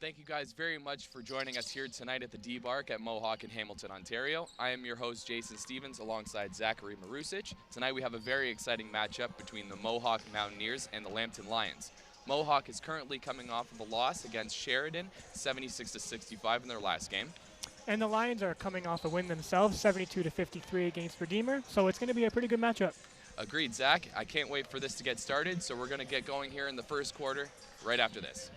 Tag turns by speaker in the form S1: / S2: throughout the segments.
S1: Thank you guys very much for joining us here tonight at the D-Bark at Mohawk in Hamilton, Ontario. I am your host, Jason Stevens, alongside Zachary Marusic. Tonight we have a very exciting matchup between the Mohawk Mountaineers and the Lambton Lions. Mohawk is currently coming off of a loss against Sheridan, 76-65 in their last game.
S2: And the Lions are coming off a win themselves, 72-53 against Redeemer, so it's going to be a pretty good matchup.
S1: Agreed, Zach. I can't wait for this to get started, so we're going to get going here in the first quarter right after this.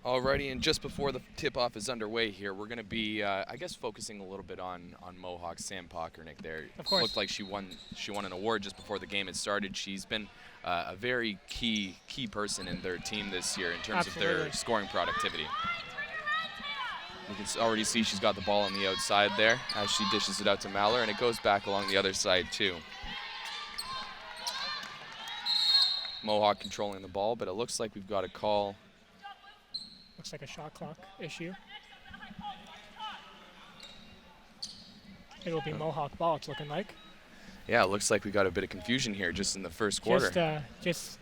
S1: Alrighty, and just before the tip-off is underway here, we're going to be, I guess, focusing a little bit on Mohawk. Sam Pockernick there.
S2: Of course.
S1: Looked like she won an award just before the game had started. She's been a very key person in their team this year in terms of their scoring productivity. You can already see she's got the ball on the outside there as she dishes it out to Maller, and it goes back along the other side too. Mohawk controlling the ball, but it looks like we've got a call.
S2: Looks like a shot clock issue. It will be Mohawk ball, it's looking like.
S1: Yeah, it looks like we got a bit of confusion here just in the first quarter.
S2: Just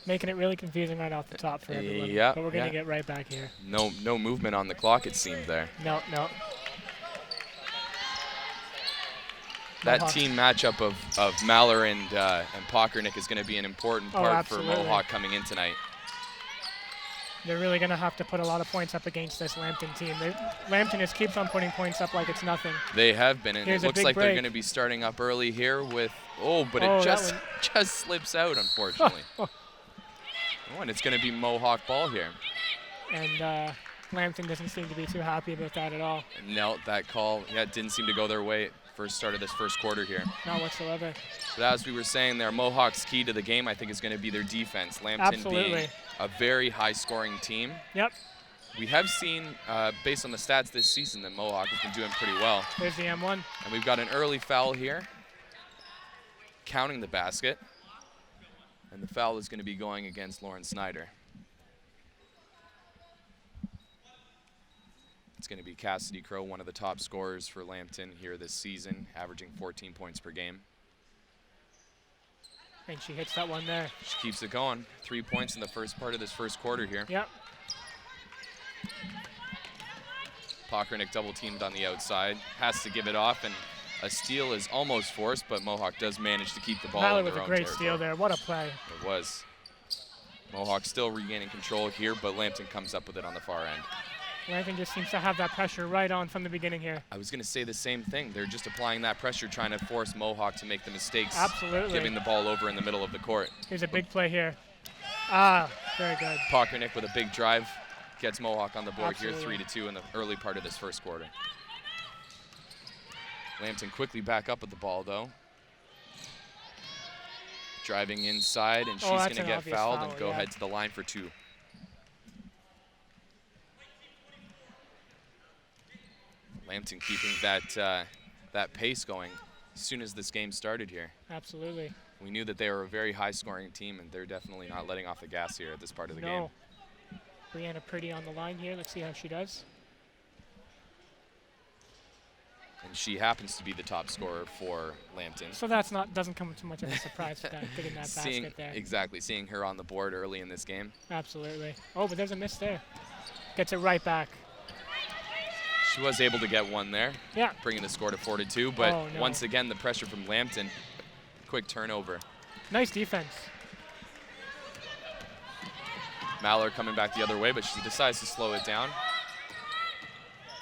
S2: making it really confusing right off the top for everyone.
S1: Yeah,
S2: but we're going to get right back here.
S1: No movement on the clock, it seemed there.
S2: No.
S1: That
S2: Mohawk.
S1: team matchup of Maller and Pockernick is going to be an important part for
S2: absolutely.
S1: Mohawk coming in tonight.
S2: They're really going to have to put a lot of points up against this Lambton team. Lambton just keeps on putting points up like it's nothing.
S1: They have been, and
S2: Here's
S1: it looks like
S2: break.
S1: they're going to be starting up early here with, but it just slips out, unfortunately. And it's going to be Mohawk ball here.
S2: And Lambton doesn't seem to be too happy about that at all.
S1: No, that call, it didn't seem to go their way first start of this first quarter here.
S2: Not whatsoever.
S1: But as we were saying there, Mohawk's key to the game, I think, is going to be their defense. Lambton being a very high-scoring team.
S2: Yep.
S1: We have seen, based on the stats this season, that Mohawk has been doing pretty well.
S2: There's the M1.
S1: And we've got an early foul here, counting the basket. And the foul is going to be going against Lauren Snyder. It's going to be Cassidy Crow, one of the top scorers for Lambton here this season, averaging 14 points per game.
S2: And she hits that one there.
S1: She keeps it going. 3 points in the first part of this first quarter here.
S2: Yep.
S1: Pockernick double teamed on the outside, has to give it off, and a steal is almost forced, but Mohawk does manage to keep the ball in their own
S2: with a great
S1: territory.
S2: steal there. What a play.
S1: It was. Mohawk still regaining control here, but Lambton comes up with it on the far end.
S2: Lambton just seems to have that pressure right on from the beginning here.
S1: I was going to say the same thing. They're just applying that pressure, trying to force Mohawk to make the mistakes.
S2: Absolutely.
S1: Giving the ball over in the middle of the court.
S2: Here's a big play here. Very good.
S1: Pockernick with a big drive gets Mohawk on the board
S2: Absolutely.
S1: here, 3-2 in the early part of this first quarter. Lambton quickly back up with the ball, though. Driving inside, and she's going to get fouled and go ahead to the line for two. Lambton keeping that pace going as soon as this game started here.
S2: Absolutely.
S1: We knew that they were a very high-scoring team, and they're definitely not letting off the gas here at this part of the game.
S2: Brianna Pretty on the line here. Let's see how she does.
S1: And she happens to be the top scorer for Lambton.
S2: So doesn't come too much of a surprise for that, getting that basket there.
S1: Exactly, seeing her on the board early in this game.
S2: Absolutely. Oh, but there's a miss there. Gets it right back.
S1: She was able to get one there, bringing the score to 4-2, but once again, the pressure from Lambton. Quick turnover.
S2: Nice defense.
S1: Maller coming back the other way, but she decides to slow it down.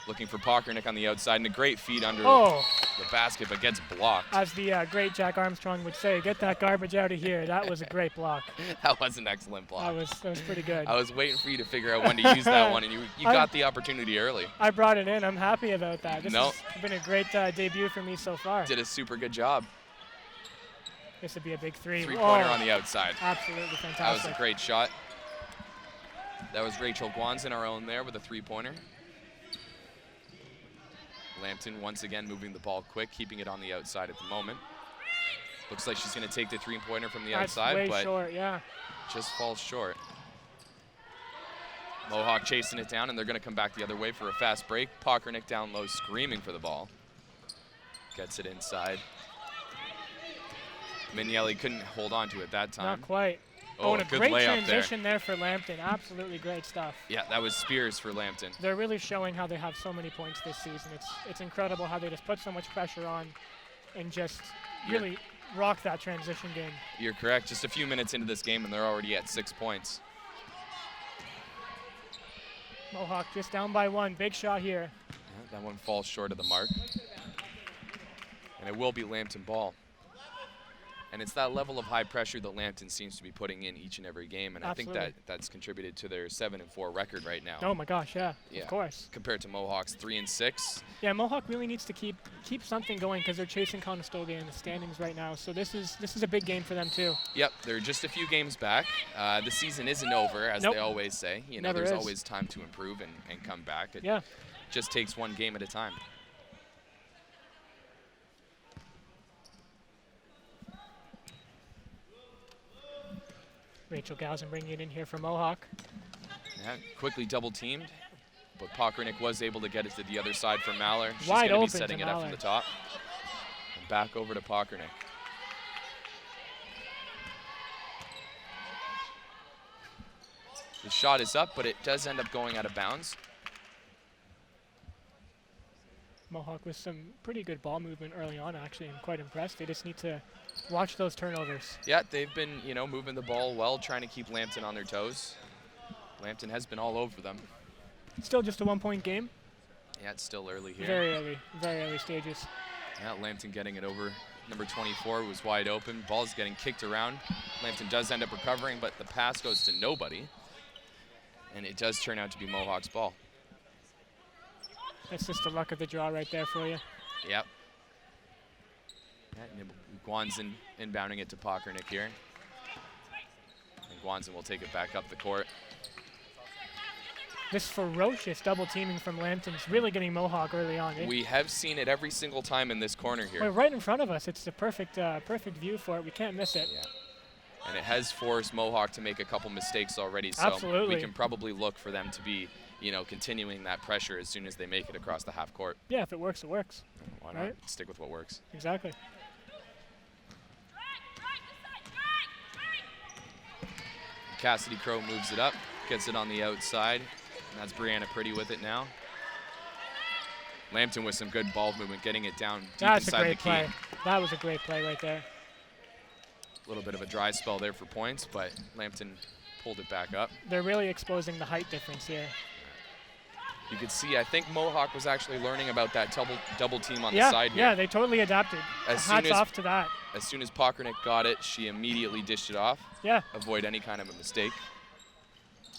S1: Looking for Pockernick on the outside, and a great feed under the basket, but gets blocked.
S2: As the great Jack Armstrong would say, get that garbage out of here. That was a great block.
S1: That was an excellent block.
S2: That was pretty good.
S1: I was waiting for you to figure out when to use that one, and you got the opportunity early.
S2: I brought it in. I'm happy about that. This
S1: has
S2: been a great debut for me so far.
S1: Did a super good job.
S2: This would be a big three.
S1: Three-pointer on the outside.
S2: Absolutely fantastic.
S1: That was a great shot. That was Rachel Guanzin, our own there, with a three-pointer. Lambton once again moving the ball quick, keeping it on the outside at the moment. Looks like she's going to take the three-pointer from the
S2: That's
S1: outside,
S2: way
S1: but
S2: short, yeah.
S1: just falls short. Mohawk chasing it down, and they're going to come back the other way for a fast break. Pockernick down low, screaming for the ball. Gets it inside. Mignelli couldn't hold on to it that time.
S2: Not quite.
S1: Oh,
S2: and a
S1: good
S2: great
S1: layup
S2: transition there for Lambton. Absolutely great stuff.
S1: Yeah, that was Spears for Lambton.
S2: They're really showing how they have so many points this season. It's incredible how they just put so much pressure on and just really rock that transition game.
S1: You're correct. Just a few minutes into this game, and they're already at 6 points.
S2: Mohawk just down by 1. Big shot here.
S1: Yeah, that one falls short of the mark. And it will be Lambton ball. And it's that level of high pressure that Lambton seems to be putting in each and every game, and
S2: Absolutely.
S1: I think that's contributed to their 7-4 record right now.
S2: Oh my gosh, yeah. Of course.
S1: Compared to Mohawk's 3-6.
S2: Yeah, Mohawk really needs to keep something going because they're chasing Conestoga in the standings right now. So this is a big game for them too.
S1: Yep, they're just a few games back. The season isn't over, as they always say. You know, there's always time to improve and come back. It just takes one game at a time.
S2: Rachel Gausen bringing it in here for Mohawk.
S1: Yeah, quickly double teamed, but Pockernick was able to get it to the other side for Maller. She's
S2: Wide
S1: going
S2: open
S1: to be setting it up from the top. And back over to Pockernick. The shot is up, but it does end up going out of bounds.
S2: Mohawk with some pretty good ball movement early on, actually. I'm quite impressed. They just need to watch those turnovers.
S1: Yeah, they've been, moving the ball well, trying to keep Lambton on their toes. Lambton has been all over them.
S2: Still just a 1-point game?
S1: Yeah, it's still early here.
S2: Very early stages.
S1: Yeah, Lambton getting it over. Number 24 was wide open. Ball's getting kicked around. Lambton does end up recovering, but the pass goes to nobody. And it does turn out to be Mohawk's ball.
S2: That's just the luck of the draw right there for you.
S1: Yep. Yeah, Guanzin inbounding it to Pockernick here. And Guanzin will take it back up the court.
S2: This ferocious double teaming from Lambton's really getting Mohawk early on.
S1: We have seen it every single time in this corner here.
S2: Well, right in front of us. It's the perfect view for it. We can't miss it.
S1: Yeah. And it has forced Mohawk to make a couple mistakes already. So we can probably look for them to be, continuing that pressure as soon as they make it across the half court.
S2: Yeah, if it works, it works.
S1: Why not? Stick with what works.
S2: Exactly.
S1: Cassidy Crow moves it up, gets it on the outside. And that's Brianna Pretty with it now. Lambton with some good ball movement, getting it down deep inside the key. That's a great
S2: play. That was a great play right there.
S1: A little bit of a dry spell there for points, but Lambton pulled it back up.
S2: They're really exposing the height difference here.
S1: You could see, I think Mohawk was actually learning about that double team on the side here.
S2: Yeah, they totally adapted. Hats off to that.
S1: As soon as Pockernick got it, she immediately dished it off.
S2: Yeah.
S1: Avoid any kind of a mistake.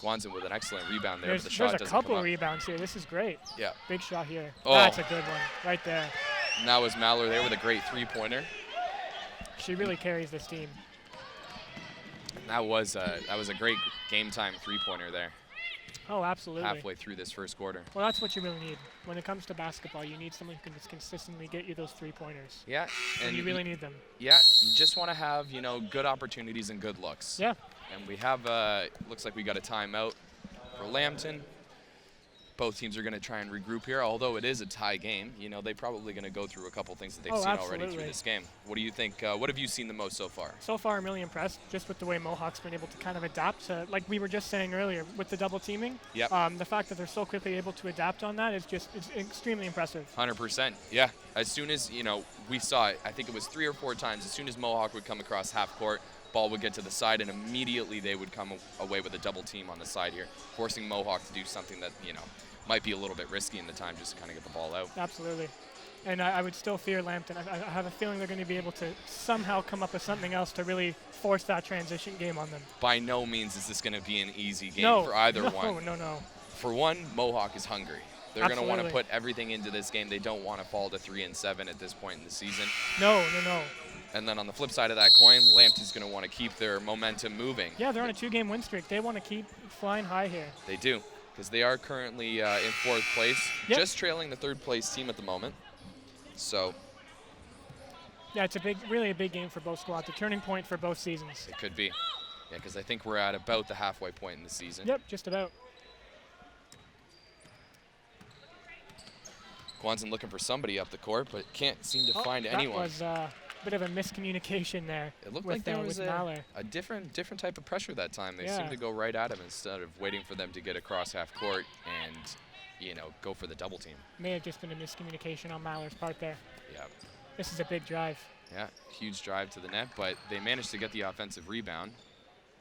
S1: Guanzin with an excellent rebound there, but the shot doesn't come up.
S2: There's a couple rebounds here. This is great.
S1: Yeah.
S2: Big shot here.
S1: Oh.
S2: That's a good one right there.
S1: And that was Maller there with a great three-pointer.
S2: She really carries this team.
S1: And that was a great game-time three-pointer there.
S2: Oh, absolutely.
S1: Halfway through this first quarter.
S2: Well, that's what you really need. When it comes to basketball, you need someone who can just consistently get you those three-pointers.
S1: Yeah.
S2: And you really need them.
S1: Yeah, you just want to have, good opportunities and good looks.
S2: Yeah.
S1: And we have, looks like we got a timeout for Lambton. Both teams are going to try and regroup here, although it is a tie game. They're probably going to go through a couple things that they've seen already through this game. What do you think? What have you seen the most so far?
S2: So far, I'm really impressed just with the way Mohawk's been able to kind of adapt to, like we were just saying earlier, with the double teaming.
S1: Yep.
S2: The fact that they're so quickly able to adapt on that is just it's extremely impressive.
S1: 100%. Yeah. As soon as, we saw it, I think it was 3 or 4 times, as soon as Mohawk would come across half court, ball would get to the side, and immediately they would come away with a double team on the side here, forcing Mohawk to do something that, might be a little bit risky in the time just to kind of get the ball out.
S2: Absolutely. And I would still fear Lambton. I have a feeling they're going to be able to somehow come up with something else to really force that transition game on them.
S1: By no means is this going to be an easy game for either one.
S2: No.
S1: For one, Mohawk is hungry. They're going to want to put everything into this game. They don't want to fall to 3-7 at this point in the season.
S2: No.
S1: And then on the flip side of that coin, Lambton's going to want to keep their momentum moving.
S2: Yeah, they're on a 2-game win streak. They want to keep flying high here.
S1: They do, because they are currently in 4th place, just trailing the 3rd place team at the moment. So
S2: Yeah, it's really a big game for both squads. A turning point for both seasons.
S1: It could be. Yeah, because I think we're at about the halfway point in the season.
S2: Yep, just about.
S1: Guanzin looking for somebody up the court, but can't seem to find anyone.
S2: That was a bit of a miscommunication there.
S1: It looked like there was
S2: a
S1: different type of pressure that time. They seemed to go right at him instead of waiting for them to get across half court and, you know, go for the double team.
S2: May have just been a miscommunication on Maller's part there.
S1: Yeah.
S2: This is a big drive.
S1: Yeah, huge drive to the net, but they managed to get the offensive rebound.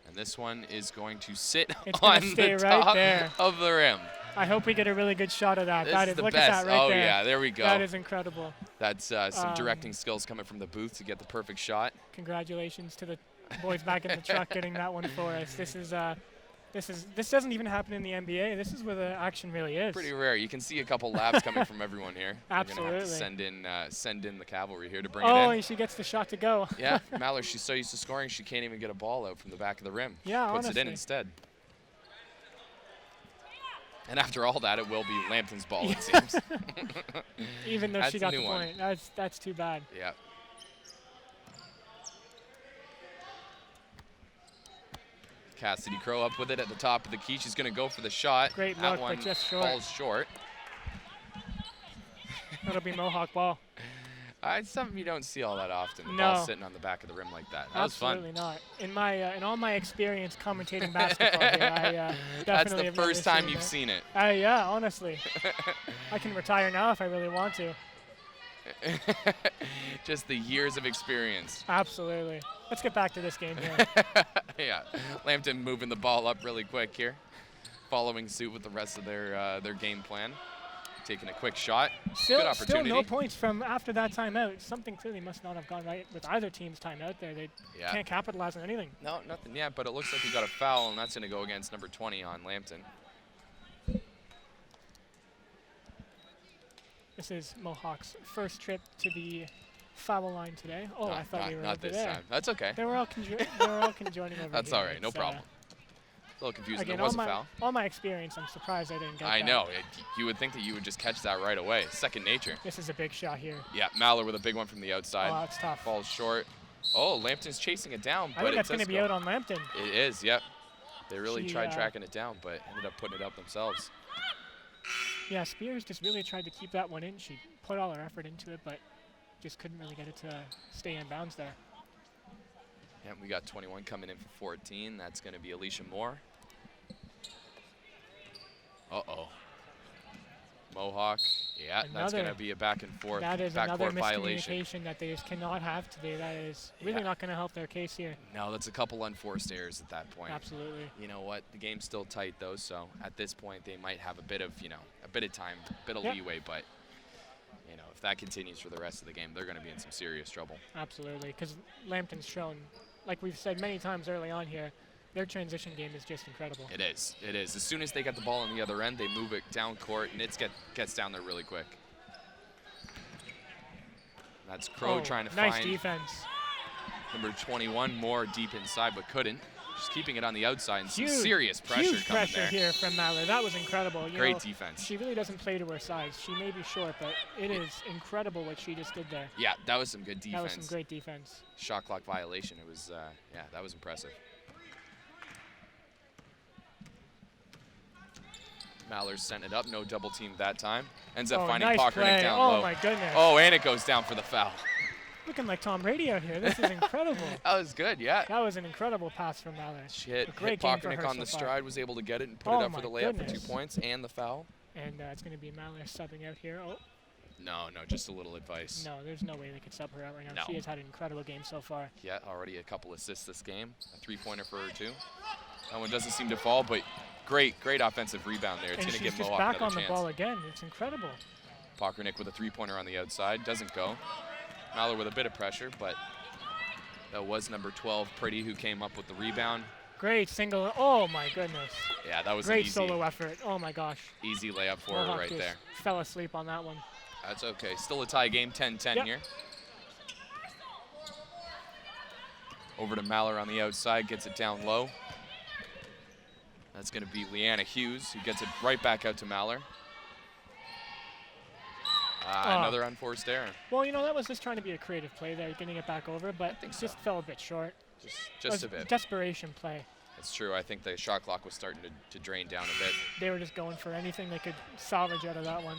S1: And this one is going to sit on the top of the rim.
S2: I hope we get a really good shot of that.
S1: That is the
S2: look
S1: best.
S2: At that right there.
S1: Yeah, there we go.
S2: That is incredible.
S1: That's some directing skills coming from the booth to get the perfect shot.
S2: Congratulations to the boys back in the truck getting that one for us. This doesn't even happen in the NBA. This is where the action really is.
S1: Pretty rare. You can see a couple laps coming from everyone here.
S2: Absolutely.
S1: We're gonna have to send in the cavalry here to bring it in.
S2: Oh, and she gets the shot to go.
S1: Yeah, Mallory, she's so used to scoring, she can't even get a ball out from the back of the rim.
S2: Yeah,
S1: Puts
S2: honestly.
S1: it in instead. And after all that, it will be Lambton's ball, it seems.
S2: Even though she got the point. That's too bad.
S1: Yeah. Cassidy Crow up with it at the top of the key. She's going to go for the shot.
S2: Great
S1: that
S2: look,
S1: one
S2: but just short.
S1: Falls short.
S2: That'll be Mohawk ball.
S1: It's something you don't see all that often. The
S2: No.
S1: ball sitting on the back of the rim like that. That
S2: Absolutely
S1: was fun.
S2: not. In all my experience commentating basketball here, I definitely
S1: That's the
S2: have
S1: first
S2: never
S1: time
S2: seen
S1: you've
S2: that.
S1: seen it.
S2: Yeah, honestly. I can retire now if I really want to.
S1: Just the years of experience.
S2: Absolutely. Let's get back to this game here.
S1: Yeah, Lambton moving the ball up really quick here, following suit with the rest of their game plan. Taking a quick shot. Good opportunity.
S2: Still no points from after that timeout. Something clearly must not have gone right with either team's timeout there. They can't capitalize on anything.
S1: No, nothing yet, but it looks like we got a foul, and that's going to go against number 20 on Lambton.
S2: This is Mohawk's first trip to the foul line today. Oh, I thought we were
S1: not
S2: over
S1: this
S2: there.
S1: time. That's okay.
S2: They were all conjoining over
S1: That's
S2: here.
S1: all right. No problem. A little confusing.
S2: Again,
S1: there was a foul.
S2: All my experience, I'm surprised I didn't get that.
S1: I know. You would think that you would just catch that right away. Second nature.
S2: This is a big shot here.
S1: Yeah, Maller with a big one from the outside.
S2: Oh, that's tough.
S1: Falls short. Oh, Lambton's chasing it down,
S2: I
S1: but
S2: think that's going to be out on Lambton.
S1: It is, yep. They really tried tracking it down, but ended up putting it up themselves.
S2: Yeah, Spears just really tried to keep that one in. She put all her effort into it, but just couldn't really get it to stay in bounds there.
S1: Yeah, we got 21 coming in for 14. That's going to be Alicia Moore. Uh-oh. Mohawk. Yeah, that's going to be a back and forth.
S2: That is another
S1: violation.
S2: Miscommunication that they just cannot have today. That is really not going to help their case here.
S1: No, that's a couple unforced errors at that point.
S2: Absolutely.
S1: You know what? The game's still tight though, so at this point they might have a bit of time, a bit of leeway, but you know, if that continues for the rest of the game, they're going to be in some serious trouble.
S2: Absolutely, because Lambton's shown, like we've said many times early on here, their transition game is just incredible. It
S1: is. It is. As soon as they get the ball on the other end, they move it down court, and it gets down there really quick. That's Crow trying to find.
S2: Nice defense.
S1: Number 21 more deep inside, but couldn't. Just keeping it on the outside and some
S2: Huge,
S1: serious pressure
S2: huge
S1: coming
S2: pressure
S1: there.
S2: Here from Maller. That was incredible.
S1: Great defense.
S2: She really doesn't play to her size. She may be short, but it is incredible what she just did there.
S1: Yeah, that was some good defense.
S2: That was some great defense.
S1: Shot clock violation. It was, yeah, that was impressive. Mallers sent it up, no double team that time. Ends up finding Pockernick down low.
S2: Oh my goodness.
S1: Oh, and it goes down for the foul.
S2: Looking like Tom Brady out here. This is incredible.
S1: That was good, yeah.
S2: That was an incredible pass from Mallers.
S1: She hit Pockernick on the stride, was able to get it and put it up for the layup for 2 points and the foul.
S2: And it's going to be Mallers subbing out here. Oh.
S1: No, just a little advice.
S2: No, there's no way they could sub her out right now.
S1: No.
S2: She has had an incredible game so far.
S1: Yeah, already a couple assists this game. A three-pointer for her, too. That one doesn't seem to fall, but great offensive rebound there. It's going to give Mohawk another chance.
S2: And she's just back on the ball again. It's incredible.
S1: Pockernick with a three-pointer on the outside. Doesn't go. Maller with a bit of pressure, but that was number 12, Pretty, who came up with the rebound.
S2: Great single. Oh, my goodness.
S1: Yeah, that was
S2: great
S1: an easy
S2: solo effort. Oh, my gosh.
S1: Easy layup for her right there.
S2: Fell asleep on that one.
S1: That's okay. Still a tie game, 10-10 here. Over to Maller on the outside, gets it down low. That's going to be Leanna Hughes, who gets it right back out to Maller. Another unforced error.
S2: Well, that was just trying to be a creative play there, getting it back over, but it just fell a bit short.
S1: Just a bit.
S2: Desperation play.
S1: It's true. I think the shot clock was starting to drain down a bit.
S2: They were just going for anything they could salvage out of that one.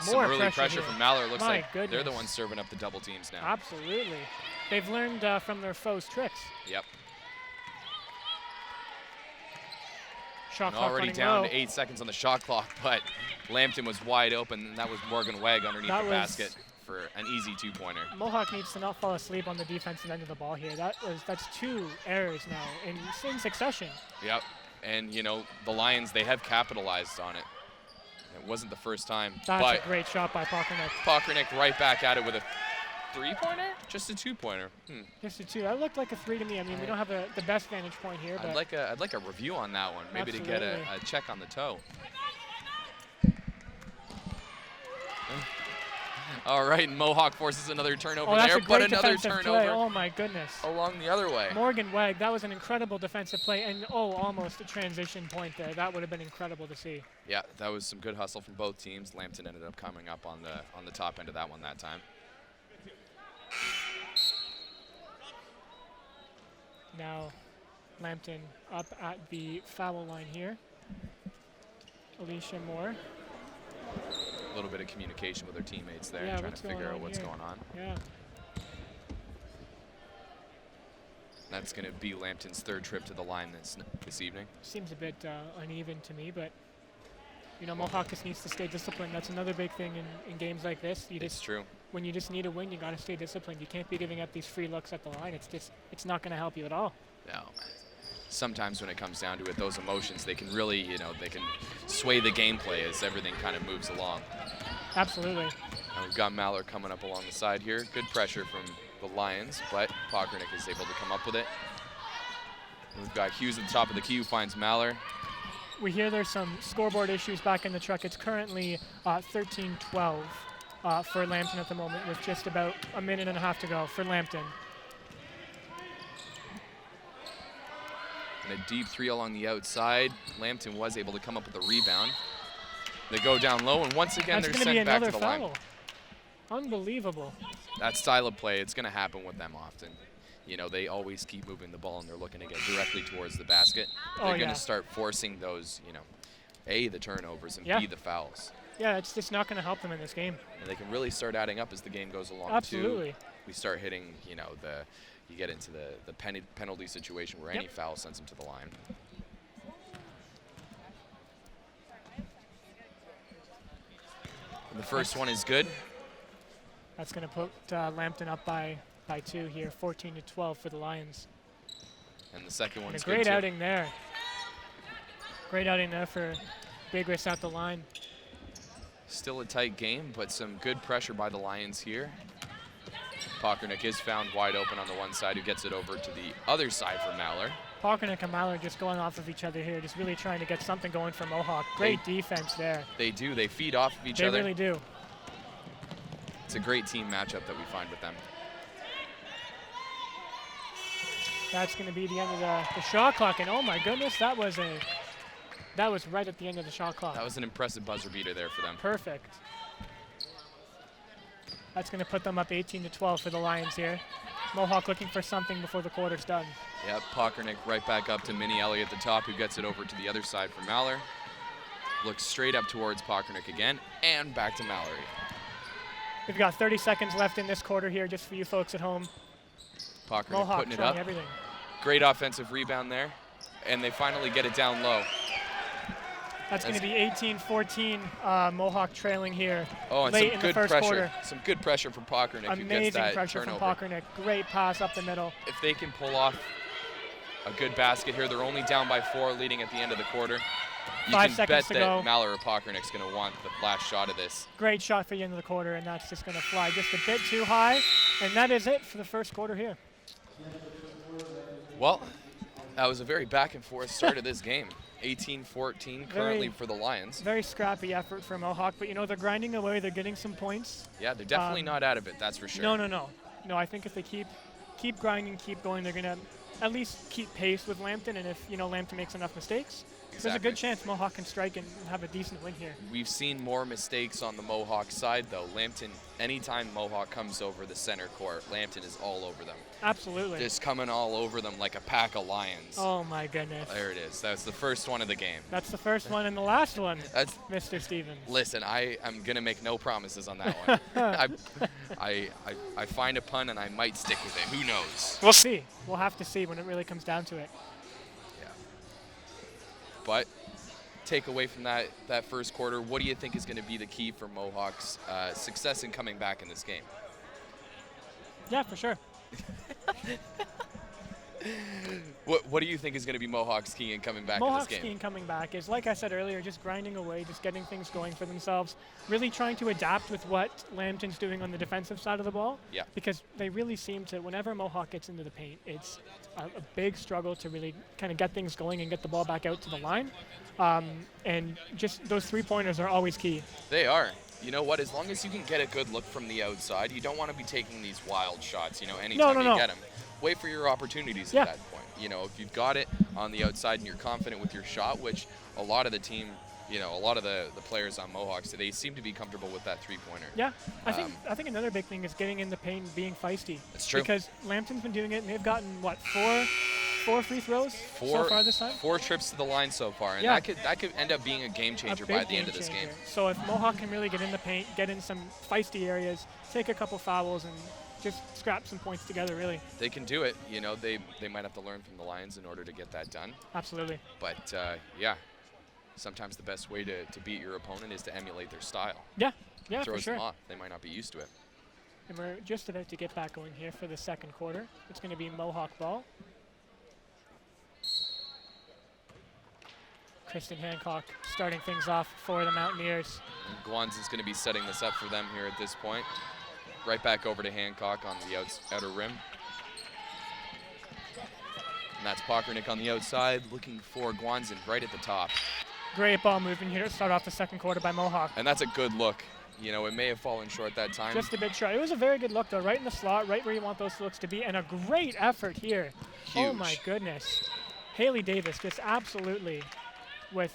S1: Some
S2: More
S1: early
S2: pressure
S1: from Maller. Looks like
S2: goodness.
S1: they're the ones serving up the double teams now.
S2: Absolutely. They've learned from their foes' tricks.
S1: Yep.
S2: Shot clock
S1: already
S2: running
S1: down
S2: low.
S1: to 8 seconds on the shot clock, but Lambton was wide open, and that was Morgan Wegg underneath the basket for an easy 2-pointer.
S2: Mohawk needs to not fall asleep on the defensive end of the ball here. That's 2 errors now in succession.
S1: Yep. And, the Lions, they have capitalized on it. It wasn't the first time.
S2: That's a great shot by Pockernick.
S1: Pockernick right back at it with a 3-pointer? Just a 2-pointer.
S2: Just a 2. That looked like a 3 to me. I mean, we don't have the best vantage point here.
S1: I'd like a review on that one, maybe
S2: Absolutely.
S1: to get a check on the toe. All right, and Mohawk forces another turnover
S2: that's
S1: there,
S2: a great
S1: but another
S2: defensive
S1: turnover
S2: play. Oh my goodness.
S1: along the other way.
S2: Morgan Wegg, that was an incredible defensive play, and almost a transition point there. That would have been incredible to see.
S1: Yeah, that was some good hustle from both teams. Lambton ended up coming up on the top end of that one that time.
S2: Now, Lambton up at the foul line here. Alicia Moore.
S1: A little bit of communication with their teammates there,
S2: Yeah,
S1: trying to figure out what's going on.
S2: Yeah.
S1: That's going to be Lambton's 3rd trip to the line this evening.
S2: Seems a bit uneven to me, but Mohawk just needs to stay disciplined. That's another big thing in games like this.
S1: It's true.
S2: When you just need a win, you got to stay disciplined. You can't be giving up these free looks at the line. It's not going to help you at all.
S1: No. Sometimes when it comes down to it, those emotions, they can really, they can sway the gameplay as everything kind of moves along.
S2: Absolutely.
S1: And we've got Maller coming up along the side here. Good pressure from the Lions, but Pockernick is able to come up with it. And we've got Hughes at the top of the key who finds Maller.
S2: We hear there's some scoreboard issues back in the truck. It's currently 13-12 for Lambton at the moment, with just about a minute and a half to go for Lambton.
S1: And a deep 3 along the outside. Lambton was able to come up with a rebound. They go down low, and once again, they're sent back to the line.
S2: Unbelievable.
S1: That style of play, it's going to happen with them often. They always keep moving the ball, and they're looking to get directly towards the basket. They're going to start forcing those, A, the turnovers, and B, the fouls.
S2: Yeah, it's just not going to help them in this game.
S1: And they can really start adding up as the game goes along,
S2: Absolutely.
S1: too. We start hitting, you get into the penalty situation where any foul sends them to the line. And the first one is good.
S2: That's going to put Lambton up by 2 here, 14-12 for the Lions.
S1: And the second one's
S2: good, too. Great outing there. Great outing there for Bigris at the line.
S1: Still a tight game, but some good pressure by the Lions here. Pockernick is found wide open on the one side, who gets it over to the other side for Maller.
S2: Pockernick and Maller just going off of each other here, just really trying to get something going for Mohawk. Great defense there.
S1: They do. They feed off of each other.
S2: They really do.
S1: It's a great team matchup that we find with them.
S2: That's going to be the end of the shot clock, and oh my goodness, that was right at the end of the shot clock.
S1: That was an impressive buzzer beater there for them.
S2: Perfect. That's going to put them up 18-12 for the Lions here. Mohawk looking for something before the quarter's done.
S1: Yep, Pockernick right back up to Minnie Ellie at the top, who gets it over to the other side for Maller. Looks straight up towards Pockernick again, and back to Mallory.
S2: We've got 30 seconds left in this quarter here, just for you folks at home.
S1: Pockernick
S2: Mohawk
S1: putting it up.
S2: Everything.
S1: Great offensive rebound there, and they finally get it down low.
S2: That's going to be 18-14, Mohawk trailing here late in the first quarter.
S1: Some good pressure from Pockernick, who gets that
S2: Amazing pressure
S1: turnover.
S2: from Pockernick. Great pass up the middle.
S1: If they can pull off a good basket here, they're only down by 4 leading at the end of the quarter. You
S2: 5
S1: can
S2: seconds
S1: bet
S2: to
S1: that
S2: go.
S1: Maller or Pockernick's going to want the last shot of this.
S2: Great shot for the end of the quarter, and that's just going to fly just a bit too high. And that is it for the first quarter here.
S1: Well, that was a very back and forth start of this game. 18-14 currently for the Lions.
S2: Very scrappy effort for Mohawk, but they're grinding away. They're getting some points.
S1: Yeah, they're definitely not out of it, that's for sure.
S2: No, I think if they keep grinding, keep going, they're going to at least keep pace with Lambton, and if Lambton makes enough mistakes, There's a good chance Mohawk can strike and have a decent win here.
S1: We've seen more mistakes on the Mohawk side, though. Lambton, anytime Mohawk comes over the center court, Lambton is all over them.
S2: Absolutely.
S1: Just coming all over them like a pack of lions.
S2: Oh, my goodness.
S1: There it is. That's the first one of the game.
S2: That's the first one and the last one,
S1: That's
S2: Mr. Stevens.
S1: Listen, I'm going to make no promises on that one. I find a pun and I might stick with it. Who knows?
S2: We'll see. We'll have to see when it really comes down to it.
S1: Yeah. But take away from that first quarter, what do you think is going to be the key for Mohawk's success in coming back in this game?
S2: Yeah, for sure.
S1: What do you think is going to be Mohawk's key in coming back in
S2: Mohawk's
S1: this game?
S2: key in coming back is, like I said earlier, just grinding away, just getting things going for themselves, really trying to adapt with what Lambton's doing on the defensive side of the ball.
S1: Yeah.
S2: Because they really seem to, whenever Mohawk gets into the paint, it's a big struggle to really kind of get things going and get the ball back out to the line. And just those three-pointers are always key.
S1: They are. You know what? As long as you can get a good look from the outside, you don't want to be taking these wild shots, anytime you get them. Wait for your opportunities at that point. If you've got it on the outside and you're confident with your shot, which a lot of the team, a lot of the players on Mohawks, they seem to be comfortable with that three-pointer.
S2: Yeah, I think another big thing is getting in the paint and being feisty.
S1: That's true.
S2: Because Lambton's been doing it, and they've gotten, what, four free throws so far this time?
S1: 4 trips to the line so far, and that could end up being a game changer by the end of this game.
S2: So if Mohawk can really get in the paint, get in some feisty areas, take a couple fouls, and just scrap some points together, really.
S1: They can do it. They might have to learn from the Lions in order to get that done.
S2: Absolutely.
S1: But, yeah, sometimes the best way to beat your opponent is to emulate their style.
S2: Yeah,
S1: Throws
S2: for sure.
S1: them off. They might not be used to it.
S2: And we're just about to get back going here for the second quarter. It's going to be Mohawk ball. Kristen Hancock starting things off for the Mountaineers.
S1: And Guanzin's going to be setting this up for them here at this point. Right back over to Hancock on the outer rim. And that's Pockernick on the outside, looking for Guanzin right at the top.
S2: Great ball movement here to start off the second quarter by Mohawk.
S1: And that's a good look. It may have fallen short that time.
S2: Just a big shot. It was a very good look, though, right in the slot, right where you want those looks to be, and a great effort here.
S1: Huge.
S2: Oh, my goodness. Haley Davis just absolutely with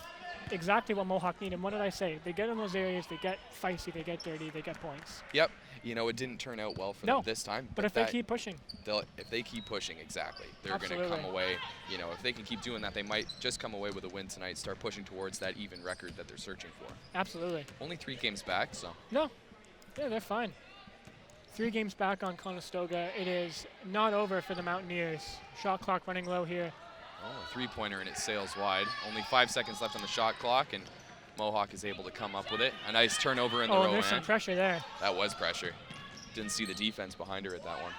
S2: exactly what Mohawk needed. What did I say? They get in those areas, they get feisty, they get dirty, they get points.
S1: Yep. It didn't turn out well for them this time.
S2: But if they keep pushing.
S1: If they keep pushing, exactly. They're going to come away. If they can keep doing that, they might just come away with a win tonight, start pushing towards that even record that they're searching for.
S2: Absolutely.
S1: Only 3 games back, so.
S2: No. Yeah, they're fine. 3 games back on Conestoga. It is not over for the Mountaineers. Shot clock running low here.
S1: Oh, a three-pointer and it sails wide. Only 5 seconds left on the shot clock, and Mohawk is able to come up with it. A nice turnover in the row.
S2: Oh, there's some pressure there.
S1: That was pressure. Didn't see the defense behind her at that one.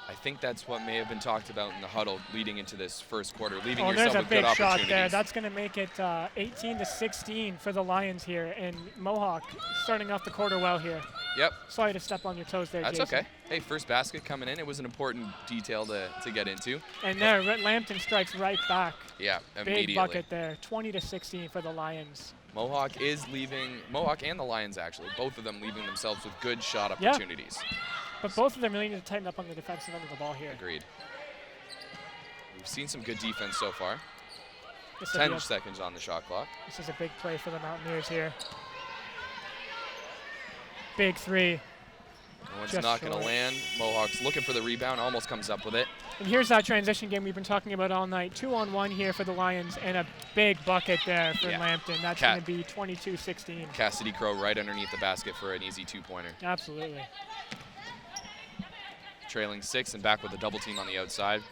S1: I think that's what may have been talked about in the huddle leading into this first quarter, leaving yourself with good opportunities.
S2: There's a big shot there. That's going to make it 18-16 for the Lions here, and Mohawk starting off the quarter well here.
S1: Yep.
S2: Sorry to step on your toes there,
S1: That's
S2: Jason.
S1: okay. Hey, first basket coming in. It was an important detail to get into.
S2: And there, Lambton strikes right back.
S1: Yeah, immediately.
S2: Big bucket there, 20-16 for the Lions.
S1: Mohawk is leaving, Mohawk and the Lions actually, both of them leaving themselves with good shot opportunities.
S2: Yeah. But both of them really need to tighten up on the defensive end of the ball here.
S1: Agreed. We've seen some good defense so far. 10 seconds on the shot clock.
S2: This is a big play for the Mountaineers here. Big three.
S1: It's not going to land. Mohawk's looking for the rebound, almost comes up with it.
S2: And here's that transition game we've been talking about all night. 2-on-1 here for the Lions, and a big bucket there for Lambton. That's going to be 22-16.
S1: Cassidy Crow right underneath the basket for an easy 2-pointer.
S2: Absolutely.
S1: Trailing 6 and back with a double team on the outside.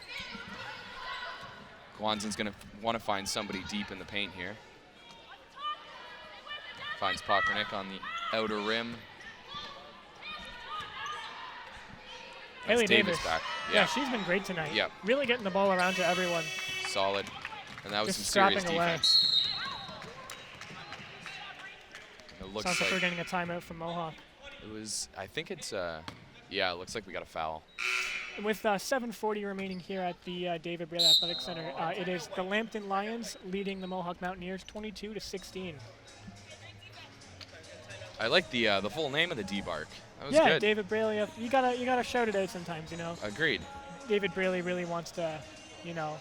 S1: Guanzin's going to want to find somebody deep in the paint here. Finds Pockernick on the outer rim.
S2: Haley Davis
S1: back.
S2: Yeah, she's been great tonight.
S1: Yep.
S2: Really getting the ball around to everyone.
S1: Solid. And that was
S2: just
S1: some serious
S2: scrapping away.
S1: defense. It looks
S2: Sounds like
S1: like
S2: we're getting a timeout from Mohawk.
S1: It was, I think it's, yeah, it looks like we got a foul.
S2: With 7:40 remaining here at the David Braille Athletic Center, it is the Lambton Lions leading the Mohawk Mountaineers 22-16.
S1: I like the full name of the D-Bark. That was
S2: yeah,
S1: good.
S2: David Braille. You gotta shout it out sometimes, you know.
S1: Agreed.
S2: David Braille really wants to, you know,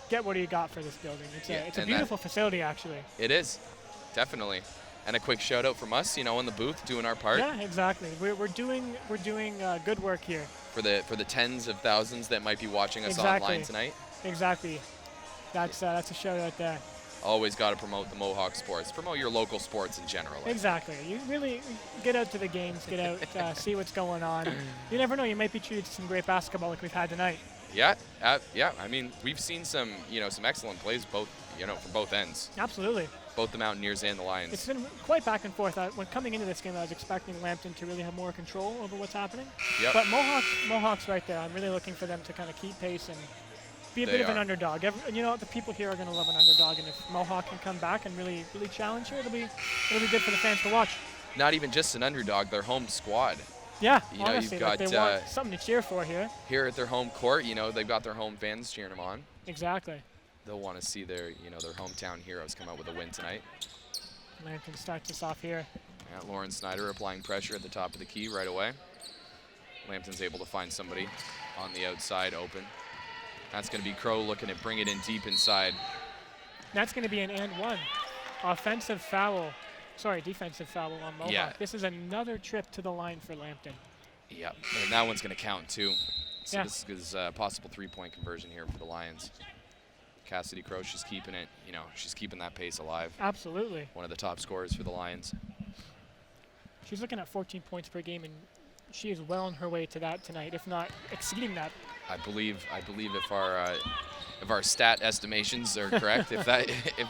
S2: get what you got for this building. It's a
S1: and
S2: beautiful facility, actually.
S1: It is, definitely. And a quick shout out from us, in the booth, doing our part.
S2: Yeah, exactly. We're doing good work here.
S1: For the tens of thousands that might be watching us online tonight.
S2: Exactly. That's a shout out there.
S1: Always got to promote the Mohawk sports. Promote your local sports in general.
S2: Exactly. You really get out to the games, get out, see what's going on. You never know. You might be treated to some great basketball like we've had tonight.
S1: Yeah. I mean, we've seen some excellent plays from both ends.
S2: Absolutely.
S1: Both the Mountaineers and the Lions.
S2: It's been quite back and forth. When coming into this game, I was expecting Lambton to really have more control over what's happening.
S1: Yep.
S2: But Mohawk's right there. I'm really looking for them to kind of keep pace and be a bit of an underdog. The people here are going to love an underdog, and if Mohawk can come back and really challenge here, it'll be good for the fans to watch.
S1: Not even just an underdog, their home squad.
S2: Yeah,
S1: honestly,
S2: you've got, they want something to cheer for here.
S1: Here at their home court, they've got their home fans cheering them on.
S2: Exactly.
S1: They'll want to see their hometown heroes come out with a win tonight.
S2: Lambton starts us off here.
S1: Yeah, Lauren Snyder applying pressure at the top of the key right away. Lambton's able to find somebody on the outside open. That's going to be Crow looking to bring it in deep inside.
S2: That's going to be an and one. Defensive foul on Mohawk.
S1: Yeah.
S2: This is another trip to the line for Lambton.
S1: Yep, and that one's going to count too. So
S2: yeah.
S1: This is a possible three-point conversion here for the Lions. Cassidy Crow, she's keeping it, she's keeping that pace alive.
S2: Absolutely.
S1: One of the top scorers for the Lions.
S2: She's looking at 14 points per game, and she is well on her way to that tonight, if not exceeding that.
S1: I believe if our stat estimations are correct, if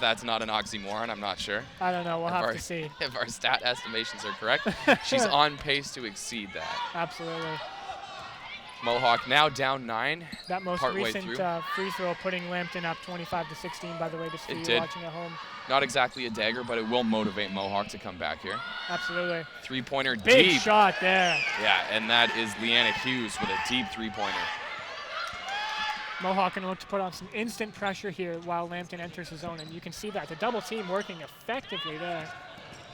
S1: that's not an oxymoron, I'm not sure.
S2: I don't know. We'll have to see.
S1: If our stat estimations are correct, she's on pace to exceed that.
S2: Absolutely.
S1: Mohawk now down 9.
S2: That most recent free throw putting Lambton up 25-16, by the way, just for you watching at home.
S1: Not exactly a dagger, but it will motivate Mohawk to come back here.
S2: Absolutely.
S1: Three-pointer deep.
S2: Big shot there.
S1: Yeah, and that is Leanna Hughes with a deep three-pointer.
S2: Mohawk going to look to put on some instant pressure here while Lambton enters the zone, and you can see that. The double team working effectively there.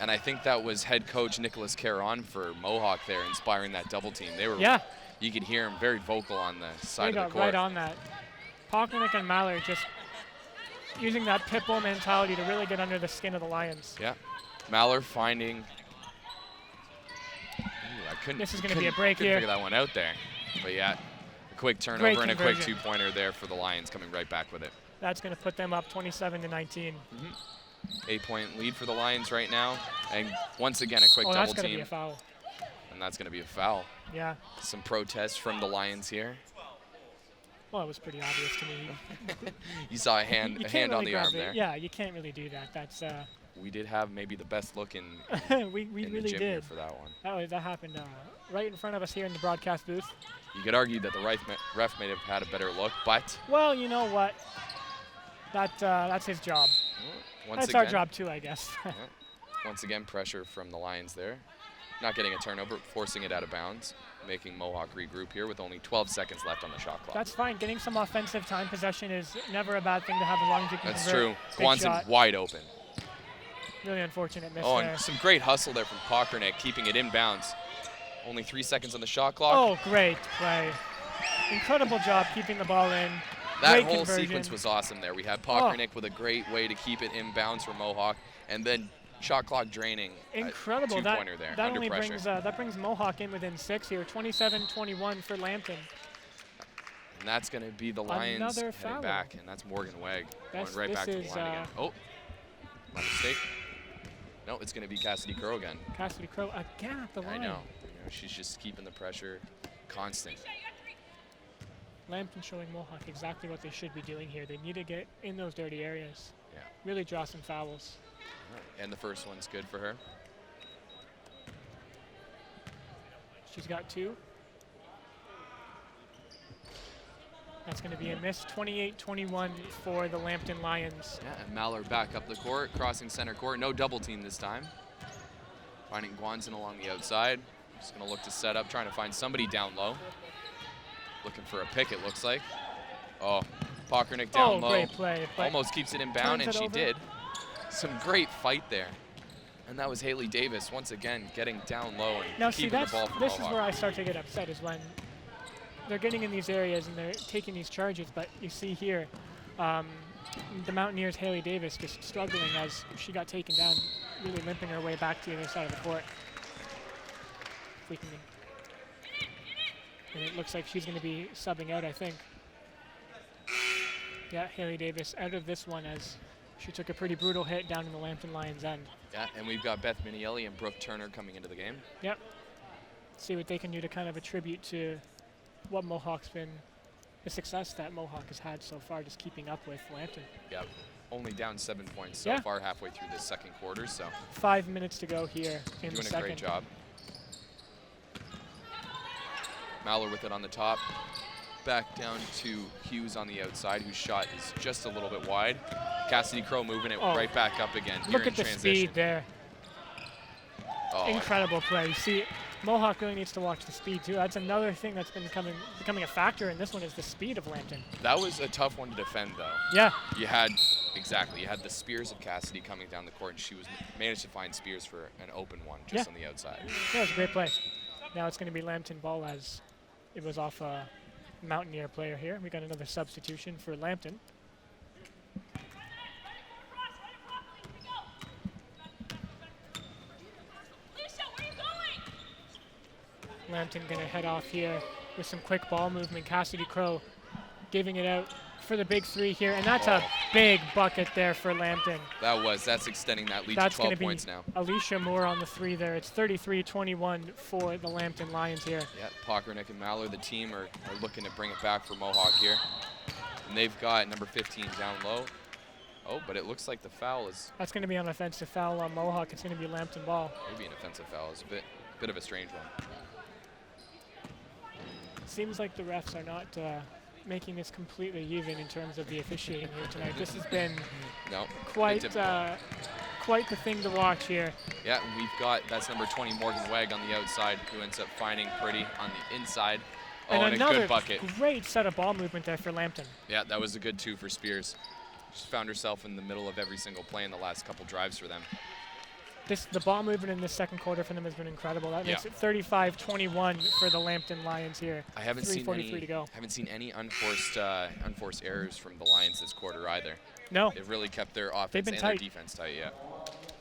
S1: And I think that was head coach Nicholas Caron for Mohawk there, inspiring that double team. They were,
S2: yeah.
S1: You could hear him very vocal on the side of the court.
S2: They got right on that. Pockernick and Mallard just using that pit bull mentality to really get under the skin of the Lions.
S1: Yeah. Mallard finding.
S2: This is going to be a break here.
S1: Figure that one out there. But yeah, a quick turnover and a quick two-pointer there for the Lions, coming right back with it.
S2: That's going to put them up 27-19.
S1: 8-point lead for the Lions right now. And once again, a quick double
S2: that's going
S1: team.
S2: to be a foul.
S1: And that's going to be a foul.
S2: Yeah.
S1: Some protests from the Lions here.
S2: Well, it was pretty obvious to me.
S1: You saw a hand
S2: really
S1: on the arm there.
S2: Yeah, you can't really do that. That's.
S1: We did have maybe the best look in
S2: we
S1: in
S2: really
S1: the gym
S2: did
S1: here for that one.
S2: That happened right in front of us here in the broadcast booth.
S1: You could argue that the ref may have had a better look, but.
S2: Well, you know what? That's his job. That's our job too, I guess.
S1: Once again, pressure from the Lions there. Not getting a turnover, forcing it out of bounds, making Mohawk regroup here with only 12 seconds left on the shot clock.
S2: That's fine. Getting some offensive time possession is never a bad thing to have as long as you can
S1: That's
S2: convert.
S1: true. Guanson wide open.
S2: Really unfortunate miss
S1: there.
S2: And
S1: some great hustle there from Pockernick, keeping it in bounds. Only 3 seconds on the shot clock.
S2: Oh, great play. Incredible job keeping the ball in.
S1: That
S2: great
S1: whole
S2: conversion.
S1: sequence was awesome there. We had Pockernick with a great way to keep it in bounds for Mohawk, and then shot clock draining.
S2: Incredible.
S1: Two-pointer there,
S2: that
S1: under
S2: only
S1: pressure.
S2: brings Mohawk in within 6 here. 27-21 for Lambton.
S1: And that's going to be the Lions heading
S2: foul.
S1: back, and that's Morgan Wegg going right back to the line again. Oh, my mistake. No, it's going to be Cassidy Crow again.
S2: Cassidy Crow again at the line.
S1: I know. She's just keeping the pressure constant.
S2: Lambton showing Mohawk exactly what they should be doing here. They need to get in those dirty areas.
S1: Yeah.
S2: Really draw some fouls.
S1: And the first one's good for her.
S2: She's got 2. That's going to be a miss. 28-21 for the Lambton Lions.
S1: Yeah, and Mallard back up the court, crossing center court. No double team this time. Finding Guanson along the outside. Just going to look to set up, trying to find somebody down low. Looking for a pick, it looks like. Oh, Pockernick down low.
S2: Great play.
S1: Almost keeps it in bound, and she did. Some great fight there. And that was Haley Davis, once again, getting down low and keeping the ball from
S2: This
S1: Mohawk.
S2: is where I start to get upset, is when they're getting in these areas and they're taking these charges, but you see here, The Mountaineers' Haley Davis just struggling as she got taken down, really limping her way back to the other side of the court. If we can, and it looks like she's going to be subbing out, I think. Yeah, Haley Davis out of this one as she took a pretty brutal hit down in the Lambton Lions' end.
S1: Yeah, and we've got Beth Minielli and Brooke Turner coming into the game.
S2: Yep. See what they can do to kind of attribute to what Mohawk's been, the success that Mohawk has had so far, just keeping up with Lambton.
S1: Yep. Only down 7 points so far, halfway through this second quarter. So
S2: 5 minutes to go here in the second.
S1: Doing a great job. Maller with it on the top. Back down to Hughes on the outside, whose shot is just a little bit wide. Cassidy Crow moving it right back up again.
S2: Look at the speed there.
S1: Oh,
S2: incredible play. You see, Mohawk really needs to watch the speed too. That's another thing that's been becoming a factor in this one, is the speed of Lambton.
S1: That was a tough one to defend, though.
S2: Yeah.
S1: You had the spears of Cassidy coming down the court, and she managed to find Spears for an open one just on the outside.
S2: Yeah, it was a great play. Now it's going to be Lambton ball as it was off a Mountaineer player here. We got another substitution for Lambton. Lambton going to head off here with some quick ball movement. Cassidy Crow giving it out for the big three here, and that's a big bucket there for Lambton.
S1: That's extending that lead to 12 points now.
S2: Alicia Moore on the three there. It's 33-21 for the Lambton Lions here.
S1: Yeah, Pockernick and Maller, the team, are looking to bring it back for Mohawk here. And they've got number 15 down low. Oh, but it looks like the foul is...
S2: That's going to be an offensive foul on Mohawk. It's going to be Lambton ball.
S1: Maybe an offensive foul. It's a bit of a strange one.
S2: Seems like the refs are not making this completely even in terms of the officiating here tonight. This has been quite the thing to watch here.
S1: Yeah, that's number 20 Morgan Wegg on the outside, who ends up finding Pretty on the inside. Oh, and a good bucket.
S2: Great set of ball movement there for Lambton.
S1: Yeah, that was a good two for Spears. She found herself in the middle of every single play in the last couple drives for them.
S2: The ball movement in the second quarter for them has been incredible. That makes it 35-21 for the Lambton Lions here.
S1: I haven't seen any unforced errors from the Lions this quarter either.
S2: No.
S1: They've really kept their offense and their defense tight,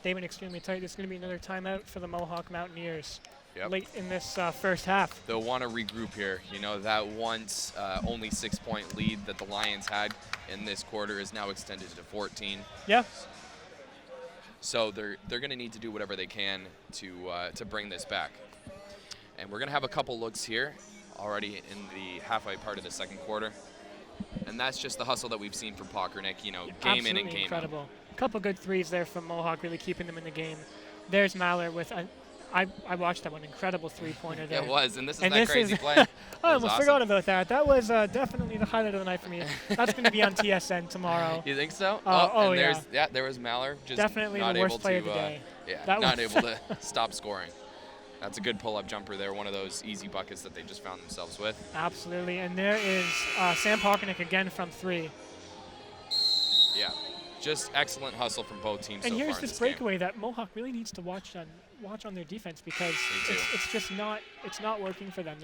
S2: They've been extremely tight. There's going to be another timeout for the Mohawk Mountaineers late in this first half.
S1: They'll want to regroup here. You know, that once only 6-point lead that the Lions had in this quarter is now extended to 14.
S2: Yeah.
S1: So they're going to need to do whatever they can to bring this back. And we're going to have a couple looks here already in the halfway part of the second quarter. And that's just the hustle that we've seen from Pockernick, game in and game
S2: incredible.
S1: out.
S2: A couple good threes there from Mohawk, really keeping them in the game. There's Maller with I watched that one. Incredible three-pointer there.
S1: It was, and this is that crazy play.
S2: I almost forgot about that. That was definitely the highlight of the night for me. That's going to be on TSN tomorrow.
S1: You think so?
S2: Yeah,
S1: there was Maller. Just
S2: definitely the worst play of the day.
S1: Not able to stop scoring. That's a good pull-up jumper there, one of those easy buckets that they just found themselves with.
S2: Absolutely, and there is Sam Pockernick again from three.
S1: Yeah, just excellent hustle from both teams so far in this game.
S2: And here's this breakaway that Mohawk really needs to watch on their defense, because it's just not working for them.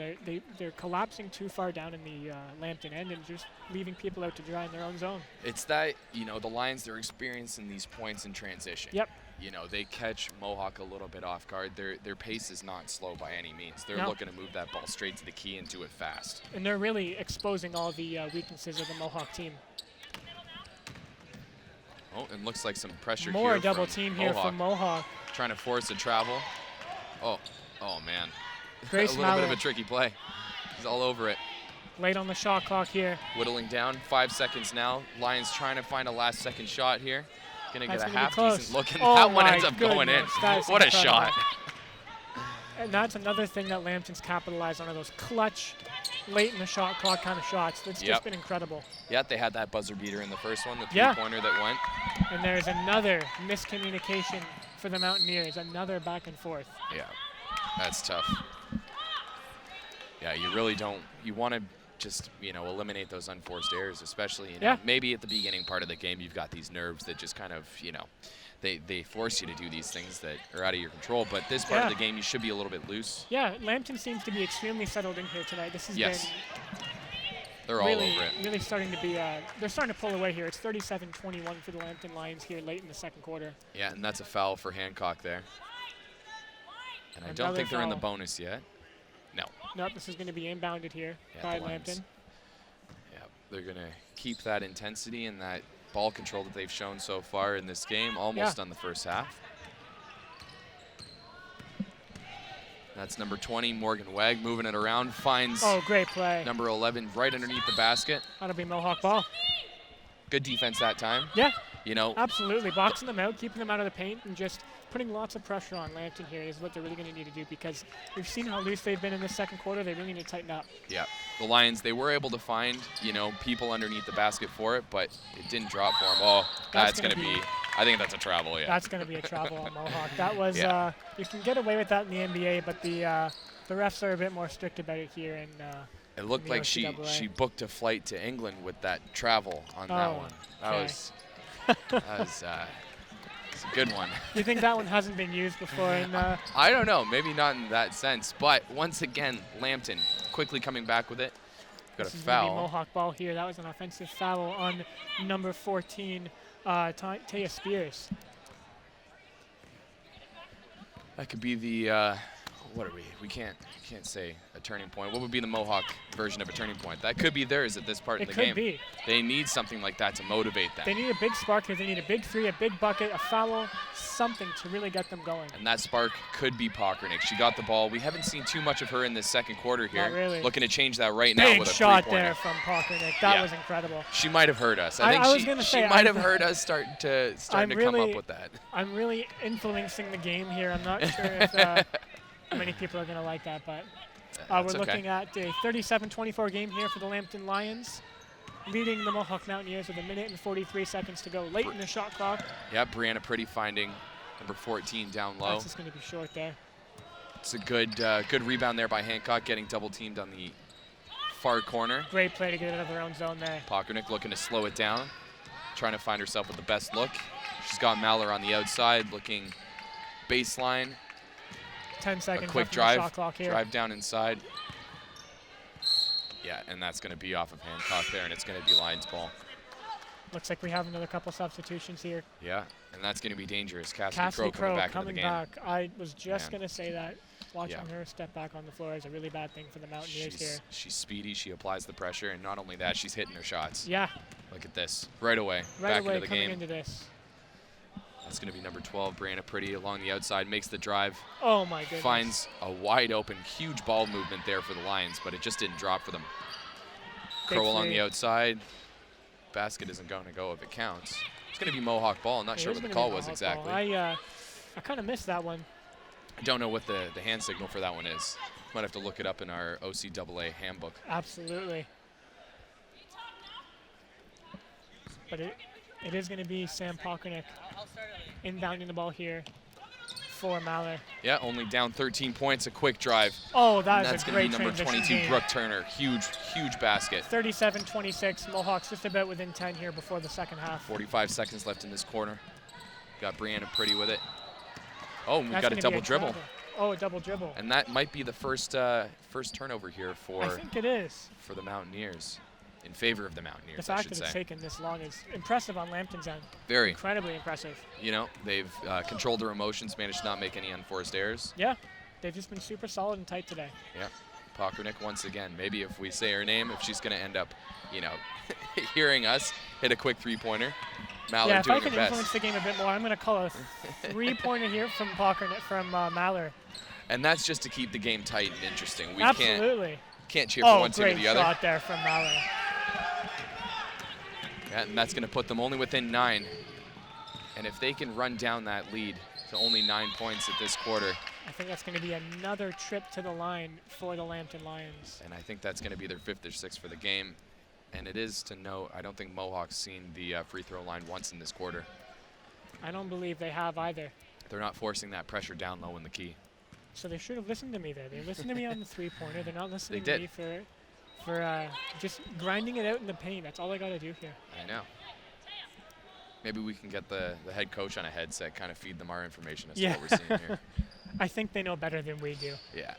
S2: They're collapsing too far down in the Lambton end and just leaving people out to dry in their own zone.
S1: It's that the Lions, they're experiencing these points in transition.
S2: Yep.
S1: They catch Mohawk a little bit off guard. Their pace is not slow by any means. They're looking to move that ball straight to the key and do it fast.
S2: And they're really exposing all the weaknesses of the Mohawk team.
S1: Oh, and looks like some pressure
S2: More
S1: here
S2: double
S1: from
S2: team
S1: Mohawk.
S2: here from Mohawk.
S1: Trying to force a travel. Oh man.
S2: Grace
S1: a little bit of a tricky play. He's all over it.
S2: Late on the shot clock here.
S1: Whittling down, 5 seconds now. Lions trying to find a last-second shot here. Gonna get a half-decent look, and that one ends up going in. What a shot.
S2: And that's another thing that Lambton's capitalized on, are those clutch, late in the shot clock kind of shots. That's just been incredible.
S1: Yeah, they had that buzzer beater in the first one, the three-pointer that went.
S2: And there's another miscommunication for the Mountaineers, another back and forth.
S1: Yeah, that's tough. Yeah, you really don't. You want to just, eliminate those unforced errors, especially, maybe at the beginning part of the game, you've got these nerves that just kind of, they force you to do these things that are out of your control. But this part of the game, you should be a little bit loose.
S2: Yeah, Lambton seems to be extremely settled in here tonight. This has been
S1: They're all over it.
S2: Really starting to be, they're starting to pull away here. It's 37-21 for the Lambton Lions here late in the second quarter.
S1: Yeah, and that's a foul for Hancock there. And I don't think they're in the bonus yet. No.
S2: Nope, this is going to be inbounded here by Lambton.
S1: Yeah, they're going to keep that intensity and that ball control that they've shown so far in this game, almost done the first half. That's number 20, Morgan Wegg, moving it around, finds
S2: great play.
S1: number 11 right underneath the basket.
S2: That'll be Mohawk ball.
S1: Good defense that time.
S2: Yeah.
S1: You know.
S2: Absolutely. Boxing them out, keeping them out of the paint, and just putting lots of pressure on Lambton here is what they're really going to need to do, because we've seen how loose they've been in this second quarter. They really need to tighten up. Yeah.
S1: The Lions, they were able to find, you know, people underneath the basket for it, but it didn't drop for them. Oh, that's going to be, I think that's a travel, yeah.
S2: That's going to be a travel on Mohawk. That was, you can get away with that in the NBA, but the refs are a bit more strict about it here. And
S1: it looked like she booked a flight to England with that travel on that one. That was it's a good one.
S2: You think that one hasn't been used before?
S1: I don't know. Maybe not in that sense. But once again, Lambton quickly coming back with it. Got a foul.
S2: This is Mohawk ball here. That was an offensive foul on number 14, Taya Spears.
S1: That could be the, what are we? We can't say a turning point. What would be the Mohawk version of a turning point? That could be theirs at this part of the game.
S2: It could be.
S1: They need something like that to motivate them.
S2: They need a big spark here. They need a big three, a big bucket, a foul, something to really get them going.
S1: And that spark could be Pockernick. She got the ball. We haven't seen too much of her in this second quarter here.
S2: Not really.
S1: Looking to change that right now with a
S2: shot
S1: three-pointer.
S2: there from Pockernick. That was incredible.
S1: She might have heard us. I think she might have heard us starting to come up with that.
S2: I'm really influencing the game here. I'm not sure if many people are going to like that, but we're looking at a 37-24 game here for the Lambton Lions, leading the Mohawk Mountaineers with 1 minute and 43 seconds to go late in the shot clock.
S1: Yeah, Brianna Pretty finding number 14 down low.
S2: That's just going to be short there.
S1: It's a good rebound there by Hancock, getting double teamed on the far corner.
S2: Great play to get it out of their own zone there.
S1: Pockernick looking to slow it down, trying to find herself with the best look. She's got Maller on the outside, looking baseline.
S2: 10 seconds.
S1: A quick
S2: shot clock here.
S1: Drive down inside. Yeah, and that's going to be off of Hancock there, and it's going to be Lions ball.
S2: Looks like we have another couple substitutions here.
S1: Yeah, and that's going to be dangerous. Cassidy Crow coming back.
S2: I was just going to say that. Watching her step back on the floor is a really bad thing for the Mountaineers here.
S1: She's speedy. She applies the pressure, and not only that, she's hitting her shots.
S2: Yeah.
S1: Look at this. Right away.
S2: Right
S1: back
S2: away
S1: into the
S2: coming
S1: game.
S2: into this.
S1: That's going to be number 12, Brianna Pretty, along the outside, makes the drive.
S2: Oh, my goodness.
S1: Finds a wide open, huge ball movement there for the Lions, but it just didn't drop for them. Crow along the outside. Basket isn't going to go if it counts. It's going to be Mohawk ball. I'm not sure what the call was exactly.
S2: I kind of missed that one.
S1: I don't know what the hand signal for that one is. Might have to look it up in our OCAA handbook.
S2: Absolutely. But it is going to be Sam Pockernick inbounding the ball here for Maller.
S1: Yeah, only down 13 points, a quick drive.
S2: Oh, that's a great transition.
S1: That's going to be number 22,
S2: game.
S1: Brooke Turner. Huge basket.
S2: 37-26, Mohawks just about within 10 here before the second half.
S1: 45 seconds left in this corner. Got Brianna Pretty with it. Oh, and we've got a double dribble.
S2: Oh, a double dribble.
S1: And that might be the first turnover here for,
S2: I think it is,
S1: for the Mountaineers. In favor of the Mountaineers,
S2: the fact that it's taken this long is impressive on Lambton's end.
S1: Very.
S2: Incredibly impressive.
S1: You know, they've controlled their emotions, managed to not make any unforced errors.
S2: Yeah, they've just been super solid and tight today.
S1: Yeah. Pockernick once again. Maybe if we say her name, if she's going to end up, you know, hearing us hit a quick three-pointer. Maller doing her best.
S2: Yeah, if I can influence the game a bit more, I'm going to call a three-pointer here from Pockernick, from Maller.
S1: And that's just to keep the game tight and interesting. We
S2: Absolutely.
S1: can't cheer for one team or the other.
S2: Great shot there from Maller.
S1: Yeah, and that's going to put them only within 9. And if they can run down that lead to only 9 points at this quarter.
S2: I think that's going to be another trip to the line for the Lambton Lions.
S1: And I think that's going to be their 5th or 6th for the game. And it is to note, I don't think Mohawk's seen the free throw line once in this quarter.
S2: I don't believe they have either.
S1: They're not forcing that pressure down low in the key.
S2: So they should have listened to me there. They listened to me on the three-pointer. They're not listening to me for just grinding it out in the paint. That's all I got to do here.
S1: I know. Maybe we can get the head coach on a headset, kind of feed them our information as to what we're seeing here.
S2: I think they know better than we do.
S1: Yeah.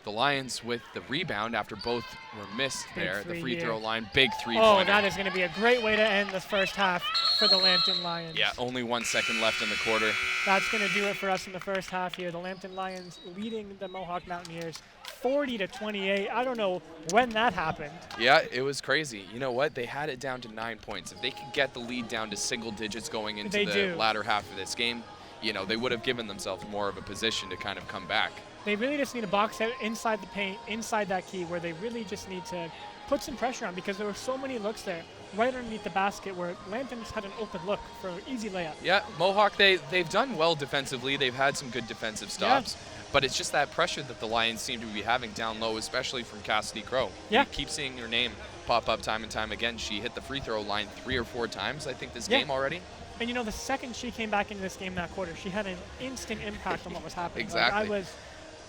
S1: The Lions with the rebound after both were missed there at the free throw line. Big three-pointer.
S2: Oh, that is going to be a great way to end this first half for the Lambton Lions.
S1: Yeah, only 1 second left in the quarter.
S2: That's going to do it for us in the first half here. The Lambton Lions leading the Mohawk Mountaineers 40-28. I don't know when that happened.
S1: Yeah, it was crazy. You know what? They had it down to 9 points. If they could get the lead down to single digits going into the latter half of this game, you know, they would have given themselves more of a position to kind of come back.
S2: They really just need to box out inside the paint, inside that key, where they really just need to put some pressure on, because there were so many looks there right underneath the basket where Lambton's had an open look for an easy layup.
S1: Yeah, Mohawk, they've done well defensively. They've had some good defensive stops. Yeah. But it's just that pressure that the Lions seem to be having down low, especially from Cassidy Crow.
S2: Yeah.
S1: You keep seeing her name pop up time and time again. She hit the free throw line 3 or 4 times, I think, this game already.
S2: And, you know, the second she came back into this game that quarter, she had an instant impact on what was happening.
S1: Exactly.
S2: Like,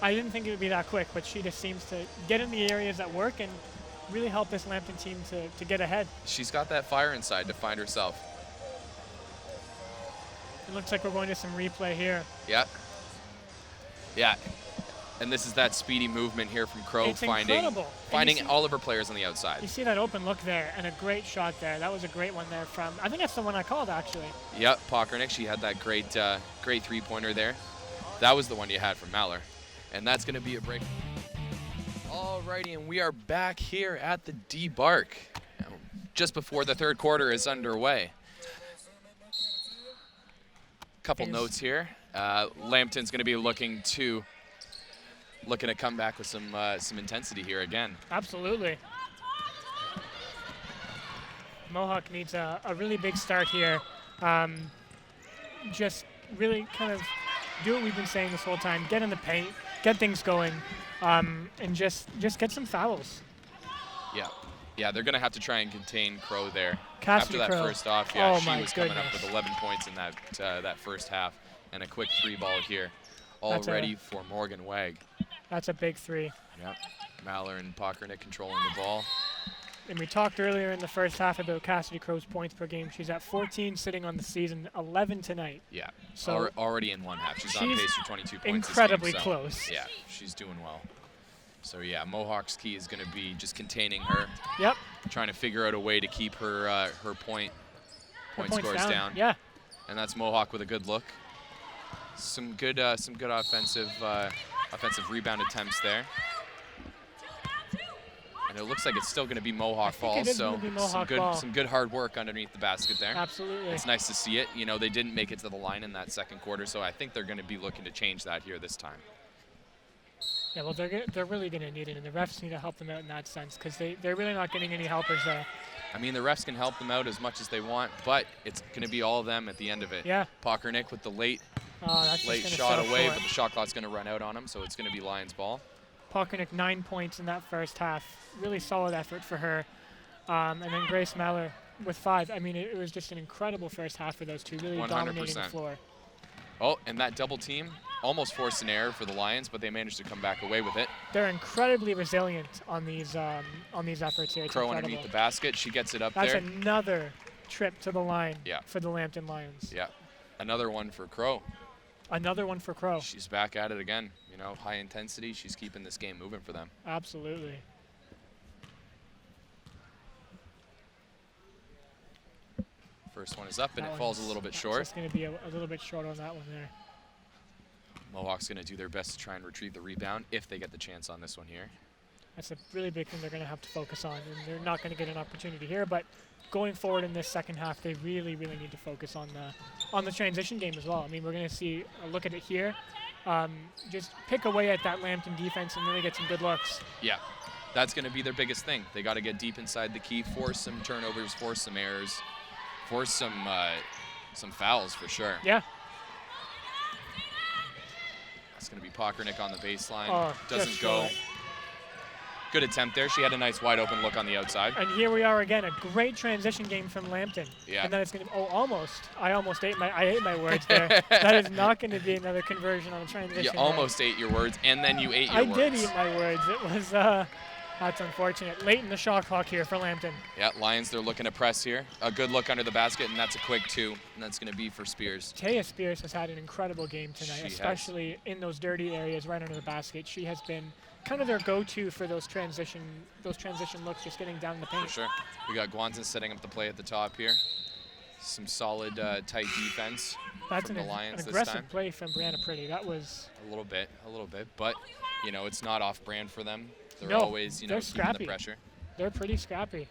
S2: I didn't think it would be that quick, but she just seems to get in the areas that work and really help this Lambton team to get ahead.
S1: She's got that fire inside to find herself.
S2: It looks like we're going to some replay here.
S1: Yeah. Yeah. And this is that speedy movement here from Crow, finding all of her players on the outside.
S2: You see that open look there and a great shot there. That was a great one there from, I think that's the one I called, actually.
S1: Yep, Pockernick. She had that great three-pointer there. That was the one you had from Maller. And that's going to be a break. Alrighty, and we are back here at the D-Bark just before the third quarter is underway. Couple notes here. Lambton's going to be looking to come back with some intensity here again.
S2: Absolutely. Mohawk needs a really big start here. Just really kind of do what we've been saying this whole time. Get in the paint, get things going, and just get some fouls.
S1: Yeah. Yeah, they're going to have to try and contain Crow there.
S2: Cassidy
S1: After that
S2: Crow.
S1: first off, yeah,
S2: she
S1: was coming up with 11 points in that first half, and a quick 3-ball here. All ready for Morgan Wagg.
S2: That's a big 3.
S1: Yep. Maller and Pockernick controlling the ball.
S2: And we talked earlier in the first half about Cassidy Crow's points per game. She's at 14 sitting on the season, 11 tonight.
S1: Yeah,
S2: so
S1: already in one half. She's on pace for 22 points
S2: incredibly
S1: this game, so
S2: close.
S1: yeah, she's doing well. So yeah, Mohawk's key is going to be just containing her.
S2: Yep.
S1: Trying to figure out a way to keep her point scores down.
S2: Yeah.
S1: And that's Mohawk with a good look. Some good offensive rebound attempts there. And it looks like it's still going to be Mohawk ball, so some good hard work underneath the basket there.
S2: Absolutely.
S1: It's nice to see it. You know, they didn't make it to the line in that second quarter, so I think they're going to be looking to change that here this time.
S2: Yeah, well, they're really going to need it, and the refs need to help them out in that sense, because they're really not getting any helpers there.
S1: I mean, the refs can help them out as much as they want, but it's going to be all of them at the end of it.
S2: Yeah.
S1: Pockernick with the late
S2: shot
S1: away, but the shot clock's going to run out on him, so it's going to be Lions ball.
S2: Pockernick 9 points in that first half. Really solid effort for her. And then Grace Maller with 5. I mean, it was just an incredible first half for those two, really 100%. Dominating the floor.
S1: Oh, and that double team almost forced an error for the Lions, but they managed to come back away with it.
S2: They're incredibly resilient on these efforts here.
S1: Crow underneath the basket. She gets it up there.
S2: That's another trip to the line for the Lambton Lions.
S1: Yeah, another one for Crow.
S2: Another one for Crow.
S1: She's back at it again. You know, high intensity. She's keeping this game moving for them.
S2: Absolutely.
S1: First one is up, and it falls a little bit short.
S2: It's going to be a little bit short on that one there.
S1: Mohawk's going to do their best to try and retrieve the rebound if they get the chance on this one here.
S2: That's a really big thing they're going to have to focus on, and they're not going to get an opportunity here. But going forward in this second half, they really, really need to focus on the transition game as well. I mean, we're going to see a look at it here. Just pick away at that Lambton defense and really get some good looks.
S1: Yeah, that's going to be their biggest thing. They got to get deep inside the key, force some turnovers, force some errors, force some fouls for sure.
S2: Yeah.
S1: That's going to be Pockernick on the baseline.
S2: Oh,
S1: doesn't go. Good attempt there. She had a nice wide open look on the outside.
S2: And here we are again, a great transition game from Lambton.
S1: Yeah.
S2: And then it's going to, almost. I ate my words there. That is not going to be another conversion on a transition.
S1: You almost ate your words, and then you ate your words.
S2: I did eat my words. It was, that's unfortunate. Late in the shot clock here for Lambton.
S1: Yeah, Lions, they're looking to press here. A good look under the basket, and that's a quick 2, and that's going to be for Spears.
S2: Taya Spears has had an incredible game tonight, especially in those dirty areas right under the basket. She has been kind of their go-to for those transition looks, just getting down in the paint.
S1: For sure. We got Guanzin setting up the play at the top here. Some solid, tight defense from the Lions
S2: an
S1: this
S2: aggressive
S1: time.
S2: play from Brianna Pretty. That was
S1: A little bit. But, you know, it's not off-brand for them. They're
S2: No,
S1: always, you know,
S2: they're
S1: keeping
S2: scrappy.
S1: the pressure.
S2: They're pretty scrappy.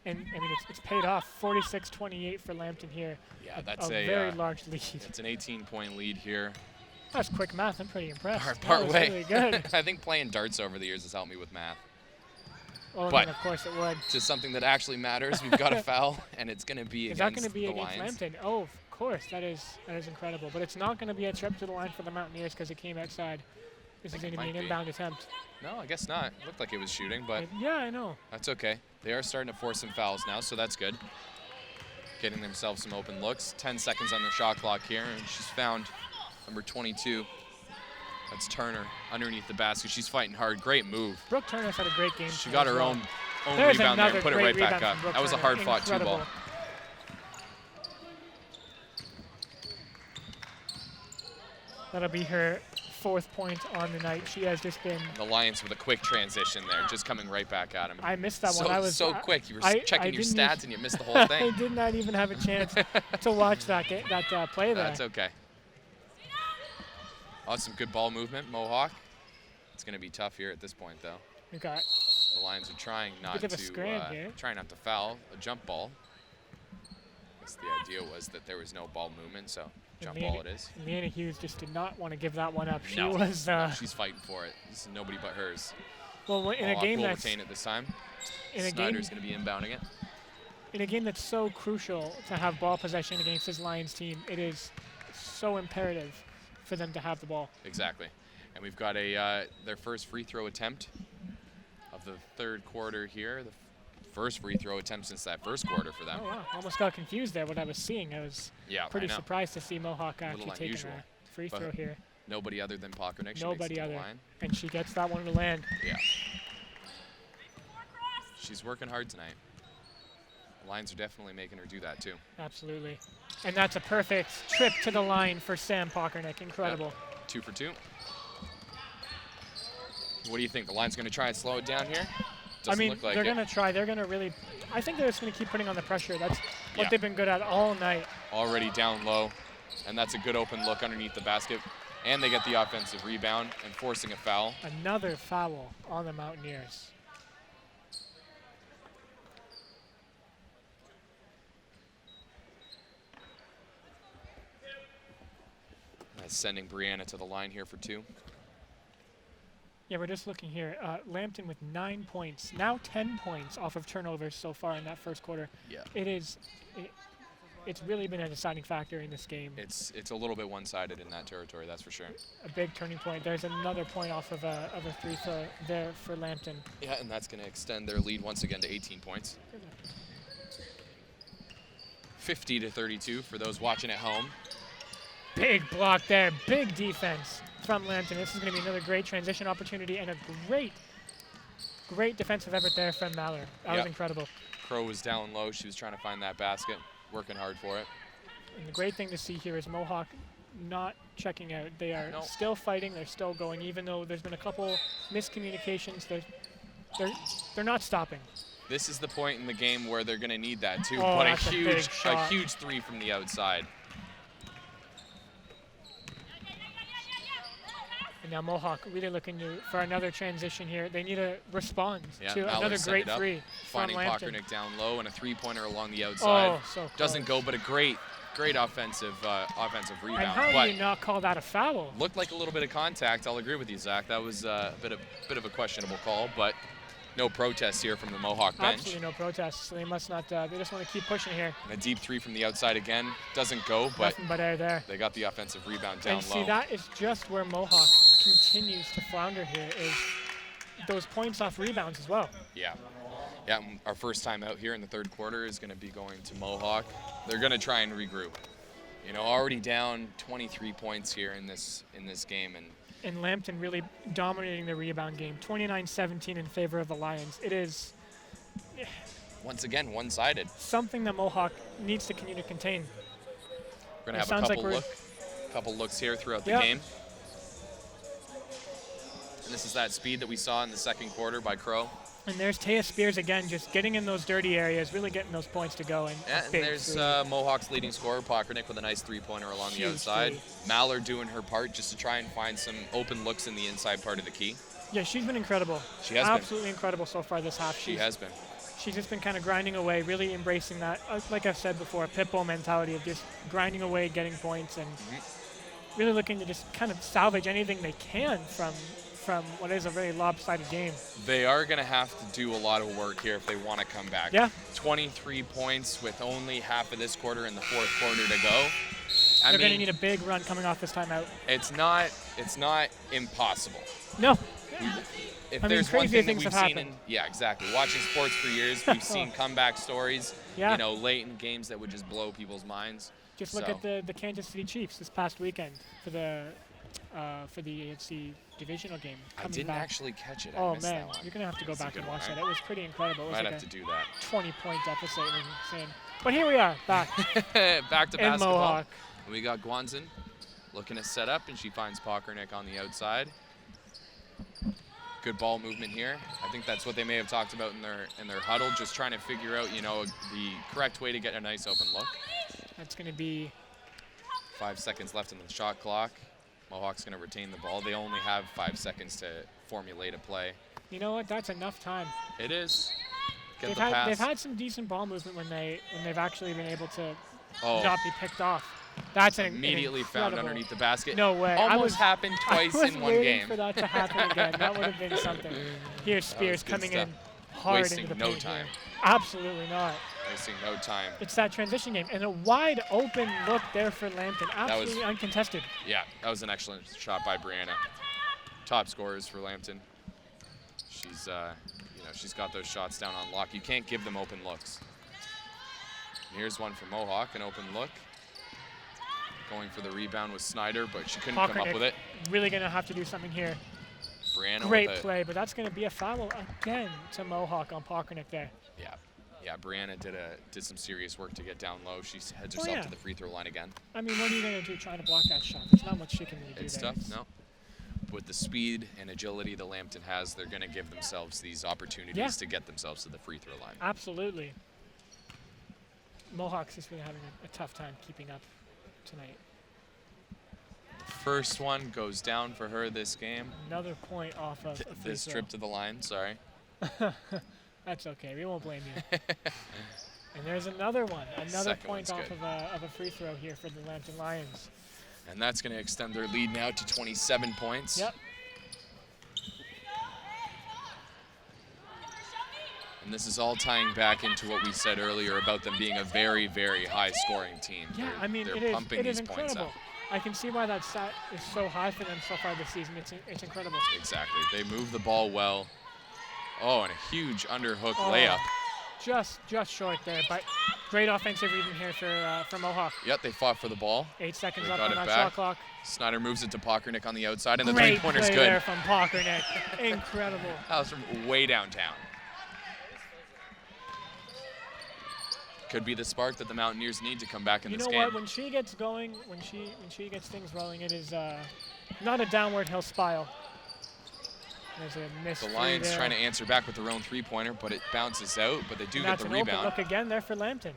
S2: And, I mean, it's paid off. 46-28 for Lambton here.
S1: Yeah, that's
S2: a very large lead.
S1: It's an 18-point lead here.
S2: That's quick math. I'm pretty impressed.
S1: Part
S2: That was
S1: way.
S2: really good.
S1: I think playing darts over the years has helped me with math.
S2: Oh,
S1: But
S2: then of course it would.
S1: To something that actually matters, we've got a foul, and it's going to be
S2: Is that
S1: against
S2: going to be
S1: the
S2: against
S1: Lions.
S2: Lambton? Oh, of course. That is incredible. But it's not going to be a trip to the line for the Mountaineers because it came outside. This is going to be an inbound attempt.
S1: No, I guess not. It looked like it was shooting, but
S2: Yeah, I know.
S1: that's okay. They are starting to force some fouls now, so that's good. Getting themselves some open looks. 10 seconds on the shot clock here, and she's found number 22. That's Turner underneath the basket. She's fighting hard. Great move.
S2: Brooke Turner's had a great game.
S1: She got her own
S2: There's
S1: rebound there
S2: another
S1: and put it
S2: great
S1: right back
S2: rebound
S1: up.
S2: from Brooke
S1: That was a
S2: Turner.
S1: hard-fought two
S2: Incredible.
S1: ball.
S2: That'll be her 4th point on the night. She has just been.
S1: The Lions with a quick transition there, just coming right back at him.
S2: I missed that one.
S1: So,
S2: I was
S1: so quick. You were
S2: I
S1: checking your
S2: didn't
S1: stats and you missed the whole thing.
S2: I did not even have a chance to watch that play there.
S1: That's okay. Oh, some good ball movement, Mohawk. It's going to be tough here at this point, though.
S2: Okay.
S1: The Lions are trying not
S2: Bit of a scram here.
S1: trying not to foul a jump ball. I guess the idea was that there was no ball movement, so jump ball it is.
S2: Leanna Hughes just did not want to give that one up. She
S1: No,
S2: was.
S1: no, she's fighting for it. This is nobody but hers.
S2: Well, in a
S1: Mohawk
S2: game
S1: will
S2: that's
S1: retain it this time.
S2: in a
S1: Snyder's
S2: game
S1: going to be inbounding it.
S2: in a game that's so crucial to have ball possession against this Lions team, it is so imperative for them to have the ball.
S1: Exactly. And we've got a their first free throw attempt of the 3rd quarter here. The first free throw attempt since that 1st quarter for them.
S2: Oh, wow. Almost got confused there what I was seeing. I was pretty
S1: I know.
S2: surprised to see Mohawk actually
S1: little
S2: taking
S1: unusual,
S2: a free
S1: but
S2: throw here.
S1: Nobody other than Pockernick. She makes it
S2: Nobody
S1: to the
S2: other.
S1: line.
S2: And she gets that one to land.
S1: Yeah. She's working hard tonight. The Lions are definitely making her do that too.
S2: Absolutely. And that's a perfect trip to the line for Sam Pockernick. Incredible.
S1: Yeah. 2 for 2. What do you think? The Lions going to try and slow it down here? Doesn't
S2: I mean,
S1: look like
S2: they're
S1: it.
S2: going to try. They're going to really. I think they're just going to keep putting on the pressure. That's what
S1: Yeah.
S2: they've been good at all night.
S1: Already down low, and that's a good open look underneath the basket. And they get the offensive rebound and forcing a foul.
S2: Another foul on the Mountaineers.
S1: That's sending Brianna to the line here for 2.
S2: Yeah, we're just looking here. Lambton with 9 points, now 10 points off of turnovers so far in that 1st quarter.
S1: Yeah.
S2: It's really been a deciding factor in this game.
S1: It's a little bit one-sided in that territory, that's for sure.
S2: A big turning point. There's another point off of a free throw there for Lambton.
S1: Yeah, and that's going to extend their lead once again to 18 points. 50-32 for those watching at home.
S2: Big block there, big defense from Lambton. This is going to be another great transition opportunity and a great defensive effort there from Maller. That was incredible.
S1: Crow was down low. She was trying to find that basket, working hard for it.
S2: And the great thing to see here is Mohawk not checking out. They are still fighting. They're still going, even though there's been a couple miscommunications. They're not stopping.
S1: This is the point in the game where they're going to need that too.
S2: Oh,
S1: but
S2: that's a big shot.
S1: a huge 3 from the outside.
S2: And now Mohawk really looking for another transition here. They need to respond to
S1: Maller
S2: another
S1: set
S2: great
S1: it up,
S2: 3
S1: finding
S2: from Lambton.
S1: Pockernick down low and a 3-pointer along the outside.
S2: Oh, so close.
S1: Doesn't go, but a great offensive rebound.
S2: And how
S1: but
S2: do you not call that a foul?
S1: looked like a little bit of contact. I'll agree with you, Zach. That was a bit of a questionable call, but no protest here from the Mohawk bench.
S2: Absolutely no protests. They must not. They just want to keep pushing here.
S1: And a deep 3 from the outside again. Doesn't go, but
S2: Nothing but air there.
S1: they got the offensive rebound down
S2: And
S1: low.
S2: see, that is just where Mohawk continues to flounder here, is those points off rebounds as well.
S1: Yeah. Yeah, our first time out here in the 3rd quarter is going to be going to Mohawk. They're going to try and regroup. You know, already down 23 points here in this game,
S2: And Lambton really dominating the rebound game, 29-17 in favor of the Lions. It is
S1: once again one-sided.
S2: something that Mohawk needs to continue to contain.
S1: We're going to have a couple looks here throughout the game. And This is that speed that we saw in the second quarter by Crow.
S2: And there's Taya Spears again, just getting in those dirty areas, really getting those points to go.
S1: And there's Mohawk's leading scorer, Pockernick, with a nice three-pointer along the outside. Mallard doing her part just to try and find some open looks in the inside part of the key.
S2: Yeah, she's been incredible.
S1: She has
S2: absolutely incredible so far this half.
S1: She has been.
S2: She's just been kind of grinding away, really embracing that, like I've said before, a pit bull mentality of just grinding away, getting points, and really looking to just kind of salvage anything they can from what is a very lopsided game.
S1: They are going to have to do a lot of work here if they want to come back.
S2: Yeah.
S1: 23 points with only half of this quarter and the fourth quarter to go.
S2: They're going to need a big run coming off this timeout.
S1: It's not impossible.
S2: No.
S1: If there's one thing that we've seen exactly. Watching sports for years, we've seen comeback stories, late in games that would just blow people's minds.
S2: Just look at the Kansas City Chiefs this past weekend for the AFC divisional game.
S1: I didn't actually catch it.
S2: Oh man, you're gonna have to go back and watch that. It was pretty incredible. It was
S1: Might have to do that.
S2: 20-point deficit. It was insane. But here we are, back.
S1: Back to basketball.
S2: Mohawk.
S1: We got Guanzin looking to set up, and she finds Pockernick on the outside. Good ball movement here. I think that's what they may have talked about in their huddle, just trying to figure out, the correct way to get a nice open look.
S2: That's going to be
S1: 5 seconds left in the shot clock. Mohawk's going to retain the ball. They only have 5 seconds to formulate a play.
S2: You know what? That's enough time.
S1: It is.
S2: They've had some decent ball movement when they've actually been able to not be picked off. That's
S1: immediately found underneath the basket.
S2: No way.
S1: Almost happened twice in one game.
S2: I was waiting for that to happen again. That would have been something. Here's Spears coming in hard
S1: Wasting
S2: into the
S1: no
S2: paint
S1: time.
S2: Here. Absolutely not.
S1: Wasting no time.
S2: It's that transition game. And a wide open look there for Lambton. Absolutely uncontested.
S1: Yeah, that was an excellent shot by Brianna. Top scorers for Lambton. She's, she's got those shots down on lock. You can't give them open looks. And here's one for Mohawk, an open look. Going for the rebound with Snyder, but she couldn't come up with it.
S2: Really going to have to do something here.
S1: Brianna
S2: Great play, but that's going to be a foul again to Mohawk on Pockernick there.
S1: Yeah, Brianna did some serious work to get down low. She heads herself to the free throw line again.
S2: I mean, what are you going to do trying to block that shot? There's not much she can really do there.
S1: It's tough, no. With the speed and agility that Lambton has, they're going to give themselves these opportunities to get themselves to the free throw line.
S2: Absolutely. Mohawk's just really having a tough time keeping up tonight.
S1: First one goes down for her this game.
S2: Another point off of
S1: this trip to the line, sorry.
S2: That's okay, we won't blame you. And there's another one, another point off of a free throw here for the Lambton Lions.
S1: And that's going to extend their lead now to 27 points.
S2: Yep.
S1: And this is all tying back into what we said earlier about them being a very, very high-scoring team.
S2: Yeah, I mean, it is incredible. I can see why that stat is so high for them so far this season. It's incredible.
S1: Exactly. They move the ball well. Oh, and a huge underhook layup.
S2: Just short there, but great offensive reading here for Mohawk.
S1: Yep, they fought for the ball.
S2: 8 seconds left on that shot clock.
S1: Snyder moves it to Pockernick on the outside, and the
S2: great
S1: three-pointer's
S2: play
S1: good.
S2: There from Pockernick. Incredible.
S1: That was from way downtown. Could be the spark that the Mountaineers need to come back in this game.
S2: You know what? When she gets going, when she gets things rolling, it is not a downward hill spiral. There's a miss.
S1: The Lions trying to answer back with their own three-pointer, but it bounces out. But they do get the rebound.
S2: Open look again there for Lambton.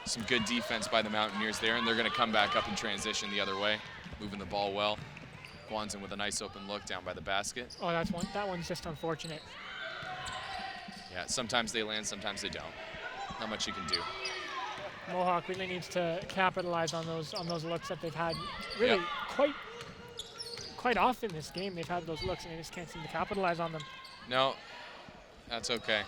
S1: Some good defense by the Mountaineers there, and they're going to come back up in transition the other way, moving the ball well. Guanzin with a nice open look down by the basket.
S2: Oh, that one's just unfortunate.
S1: Yeah, sometimes they land, sometimes they don't. Not much you can do.
S2: Mohawk really needs to capitalize on those looks that they've had. Really, quite often this game they've had those looks and they just can't seem to capitalize on them.
S1: No, that's okay.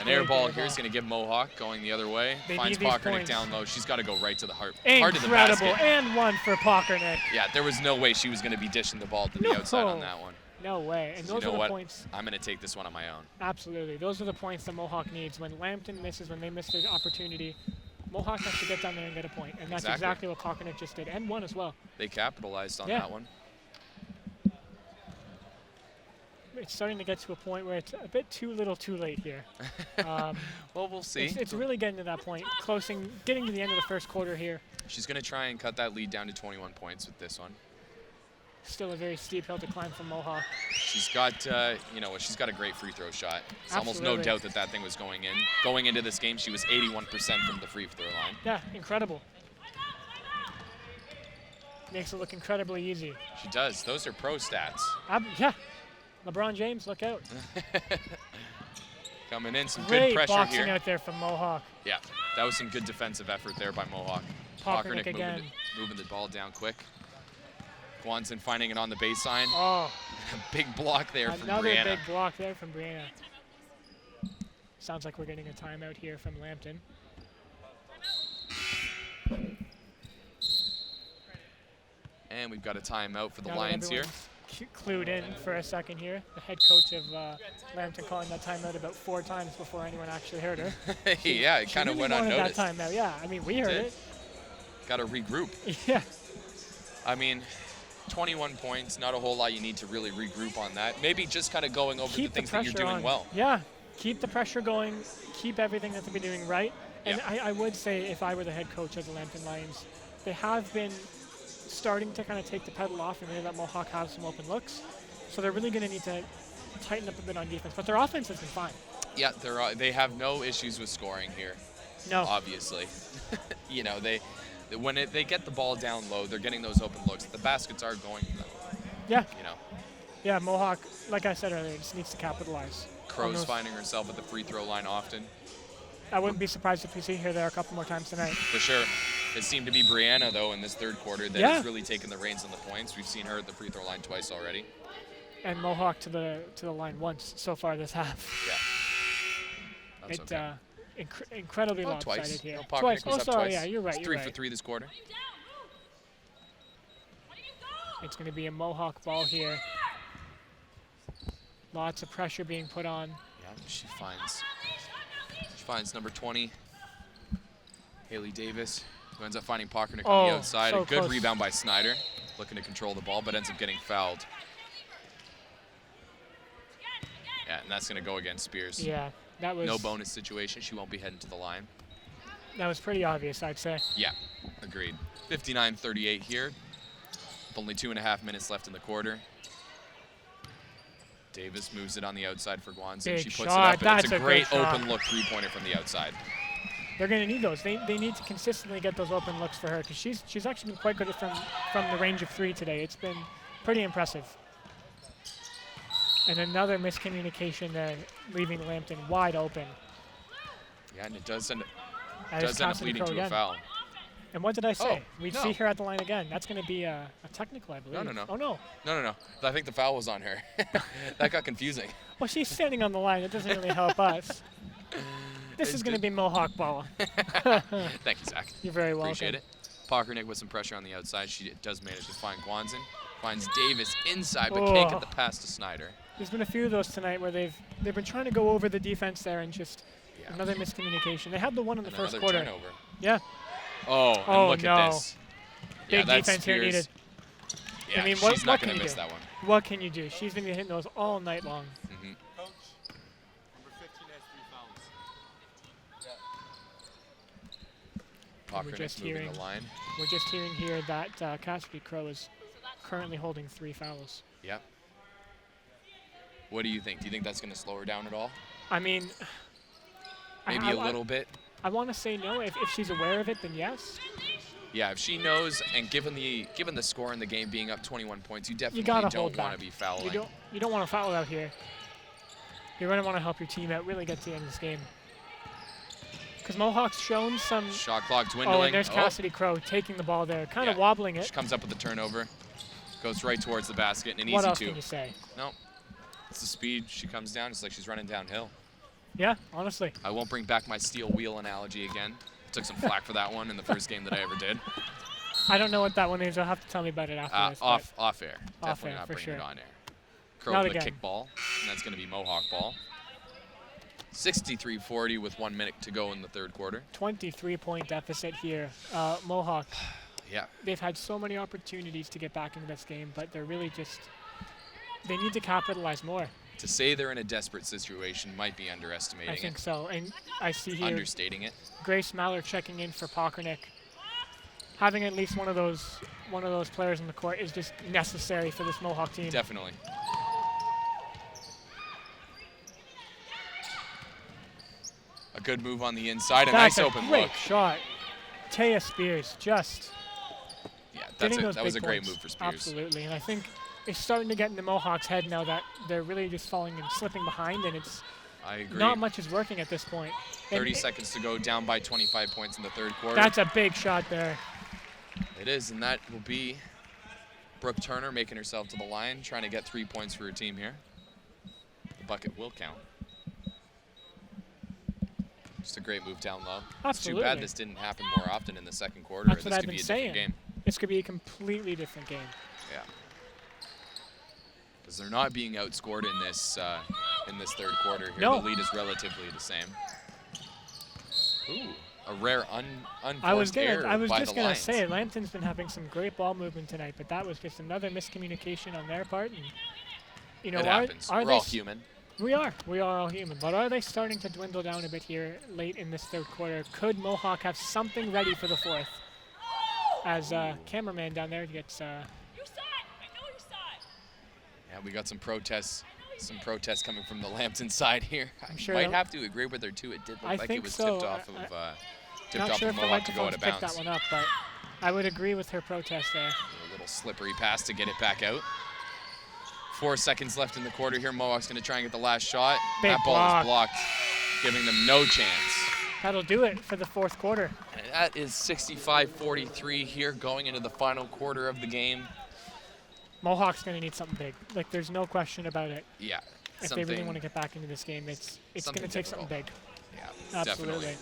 S1: An air ball here is going to give Mohawk going the other way. Finds Pockernick down low. She's got to go right to the heart of the basket.
S2: Incredible, and one for Pockernick.
S1: Yeah, there was no way she was going to be dishing the ball to the outside on that one.
S2: No way. And those are the points.
S1: I'm going to take this one on my own.
S2: Absolutely. Those are the points that Mohawk needs. When Lambton misses, when they miss their opportunity, Mohawk has to get down there and get a point. And that's exactly what Pockernick just did, and one as well.
S1: They capitalized on that one.
S2: it's starting to get to a point where it's a bit too little too late here.
S1: Well, we'll see.
S2: It's really getting to that point, getting to the end of the first quarter here.
S1: She's going to try and cut that lead down to 21 points with this one.
S2: Still a very steep hill to climb from Mohawk.
S1: She's got, she's got a great free throw shot. It's almost no doubt that thing was going in. Going into this game, she was 81% from the free throw line.
S2: Yeah, incredible. Makes it look incredibly easy.
S1: She does. Those are pro stats.
S2: Yeah. LeBron James, look out.
S1: Coming in, some
S2: Great
S1: good pressure
S2: boxing
S1: here.
S2: Out there from Mohawk.
S1: Yeah, that was some good defensive effort there by Mohawk.
S2: Pockernick again.
S1: Moving the ball down quick. Gwanson finding it on the baseline.
S2: Oh.
S1: Big block there from
S2: Another
S1: Brianna.
S2: big block there from Brianna. Sounds like we're getting a timeout here from Lambton.
S1: And we've got a timeout for the Lions here.
S2: Clued in for a second here. The head coach of Lambton calling that timeout about 4 times before anyone actually heard her.
S1: Yeah, it kind of went unnoticed.
S2: That timeout, yeah. I mean, we heard it.
S1: Got to regroup.
S2: Yeah.
S1: I mean, 21 points, not a whole lot you need to really regroup on that. Maybe just kind of going over the things that you're doing well.
S2: Yeah, keep the pressure going, keep everything that they're doing right. And I would say if I were the head coach of the Lambton Lions, they have been starting to kind of take the pedal off and really let Mohawk have some open looks. So they're really going to need to tighten up a bit on defense. But their offense has been fine.
S1: Yeah, they have no issues with scoring here.
S2: No.
S1: Obviously. When they get the ball down low, they're getting those open looks. The baskets are going to them.
S2: Yeah. Yeah, Mohawk, like I said earlier, just needs to capitalize.
S1: Crow's finding herself at the free throw line often.
S2: I wouldn't be surprised if we see her there a couple more times tonight.
S1: For sure. It seemed to be Brianna, though, in this third quarter that has really taken the reins on the points. We've seen her at the free throw line twice already. And
S2: Mohawk to the line once so far this half.
S1: Yeah. That's okay.
S2: Incredibly lopsided
S1: twice.
S2: here.
S1: Twice.
S2: Oh, sorry, yeah, you're right.
S1: It's 3 for 3 this quarter.
S2: It's going to be a Mohawk ball here. Lots of pressure being put on.
S1: Yeah, she finds number 20, Haley Davis, who ends up finding Pockernick on the outside.
S2: So
S1: a good
S2: close.
S1: rebound by Snyder, looking to control the ball, but ends up getting fouled. Yeah, and that's going to go against Spears.
S2: Yeah, that was...
S1: No bonus situation. She won't be heading to the line.
S2: That was pretty obvious, I'd say.
S1: Yeah, agreed. 59-38 here. Only 2.5 minutes left in the quarter. Davis moves it on the outside for Gwanson. She puts it up, and it's a great open look three-pointer from the outside.
S2: They're going to need those. They need to consistently get those open looks for her because she's actually been quite good from the range of 3 today. It's been pretty impressive. And another miscommunication there, leaving Lambton wide open.
S1: Yeah, and it does end up leading to a foul.
S2: And what did I say? We'd see her at the line again. That's going to be a technical, I believe.
S1: No.
S2: Oh, no.
S1: No. I think the foul was on her. That got confusing.
S2: Well, she's standing on the line. It doesn't really help us. This is going to be Mohawk ball.
S1: Thank you, Zach.
S2: You're very welcome.
S1: Appreciate it. Pockernick with some pressure on the outside. She does manage to find Gwanson. Finds Davis inside, but can't get the pass to Snyder.
S2: There's been a few of those tonight where they've been trying to go over the defense there and just another miscommunication. They had the one in the first quarter.
S1: Turnover.
S2: Yeah.
S1: Oh, and look at this.
S2: Big defense here needed.
S1: Yeah,
S2: I mean,
S1: she's not going to miss that one.
S2: What can you do? She's been hitting those all night long.
S1: Mm-hmm.
S3: Coach, number 15 has 3 fouls.
S1: Pockernick's moving the line.
S2: We're just hearing here that Cassidy Crow is currently holding 3 fouls.
S1: Yep. What do you think? Do you think that's going to slow her down at all?
S2: I mean,
S1: maybe a little bit.
S2: I want to say no. If she's aware of it, then yes.
S1: Yeah, if she knows, and given the score in the game being up 21 points, you definitely don't want to be fouling.
S2: You don't want to foul out here. You're going to want to help your team out, really get to the end of this game. Because Mohawk's shown some...
S1: Shot clock dwindling.
S2: Oh, and there's Cassidy Crow taking the ball there, kind of wobbling it.
S1: She comes up with the turnover, goes right towards the basket, and an
S2: what
S1: easy
S2: else
S1: 2.
S2: Can you say?
S1: No. It's the speed. She comes down. It's like she's running downhill.
S2: Yeah, honestly.
S1: I won't bring back my steel wheel analogy again. Took some flack for that one in the first game that I ever did.
S2: I don't know what that one is. You'll have to tell me about it after this.
S1: Off air. Definitely not bringing it on air. Crow with a kick ball, and that's going to be Mohawk ball. 63-40 with 1 minute to go in the third quarter.
S2: 23-point deficit here. Mohawk.
S1: Yeah.
S2: They've had so many opportunities to get back into this game, but they're really just... They need to capitalize more.
S1: To say they're in a desperate situation might be underestimating
S2: I think so. And I see here
S1: understating it.
S2: Grace Mallard checking in for Pockernick. Having at least one of those players in the court is just necessary for this Mohawk team.
S1: Definitely. A good move on the inside, a nice open
S2: great
S1: look.
S2: shot. Taya Spears just
S1: that was a great
S2: points.
S1: move for Spears.
S2: Absolutely, and I think it's starting to get in the Mohawks' head now that they're really just falling and slipping behind, and it's
S1: I agree.
S2: not much is working at this point.
S1: 30 seconds to go, down by 25 points in the third quarter.
S2: That's a big shot there.
S1: It is, and that will be Brooke Turner making herself to the line, trying to get 3 points for her team here. The bucket will count. Just a great move down low.
S2: Absolutely.
S1: It's too bad this didn't happen more often in the second quarter.
S2: That's
S1: This
S2: what I've
S1: could
S2: been
S1: be a
S2: saying.
S1: different game.
S2: This could be a completely different game.
S1: Yeah. Because they're not being outscored in this third quarter here.
S2: No.
S1: The lead is relatively the same. Ooh, a rare unforced
S2: I was
S1: error by
S2: just
S1: the
S2: gonna
S1: Lions.
S2: say Lambton's been having some great ball movement tonight, but that was just another miscommunication on their part. And you know,
S1: It happens.
S2: are
S1: We're
S2: they
S1: all human.
S2: We are all human, but are they starting to dwindle down a bit here late in this third quarter? Could Mohawk have something ready for the fourth? As cameraman down there gets.
S4: You saw it. I know you saw it.
S1: Yeah, we got some protests coming from the Lambton side here.
S2: I'm sure
S1: might have to agree with her too. It did look like it was tipped off of
S2: Not sure if the
S1: Mohawk to go out
S2: microphones
S1: of
S2: picked
S1: bounds.
S2: that one up, but I would agree with her protest there.
S1: A little slippery pass to get it back out. 4 seconds left in the quarter here. Mohawk's going to try and get the last shot.
S2: Big
S1: That ball
S2: block.
S1: is blocked, giving them no chance.
S2: That'll do it for the fourth quarter.
S1: And that is 65-43 here going into the final quarter of the game.
S2: Mohawk's going to need something big. Like, there's no question about it.
S1: Yeah.
S2: If they really want to get back into this game, it's going to take something big.
S1: Yeah,
S2: Absolutely.
S1: definitely.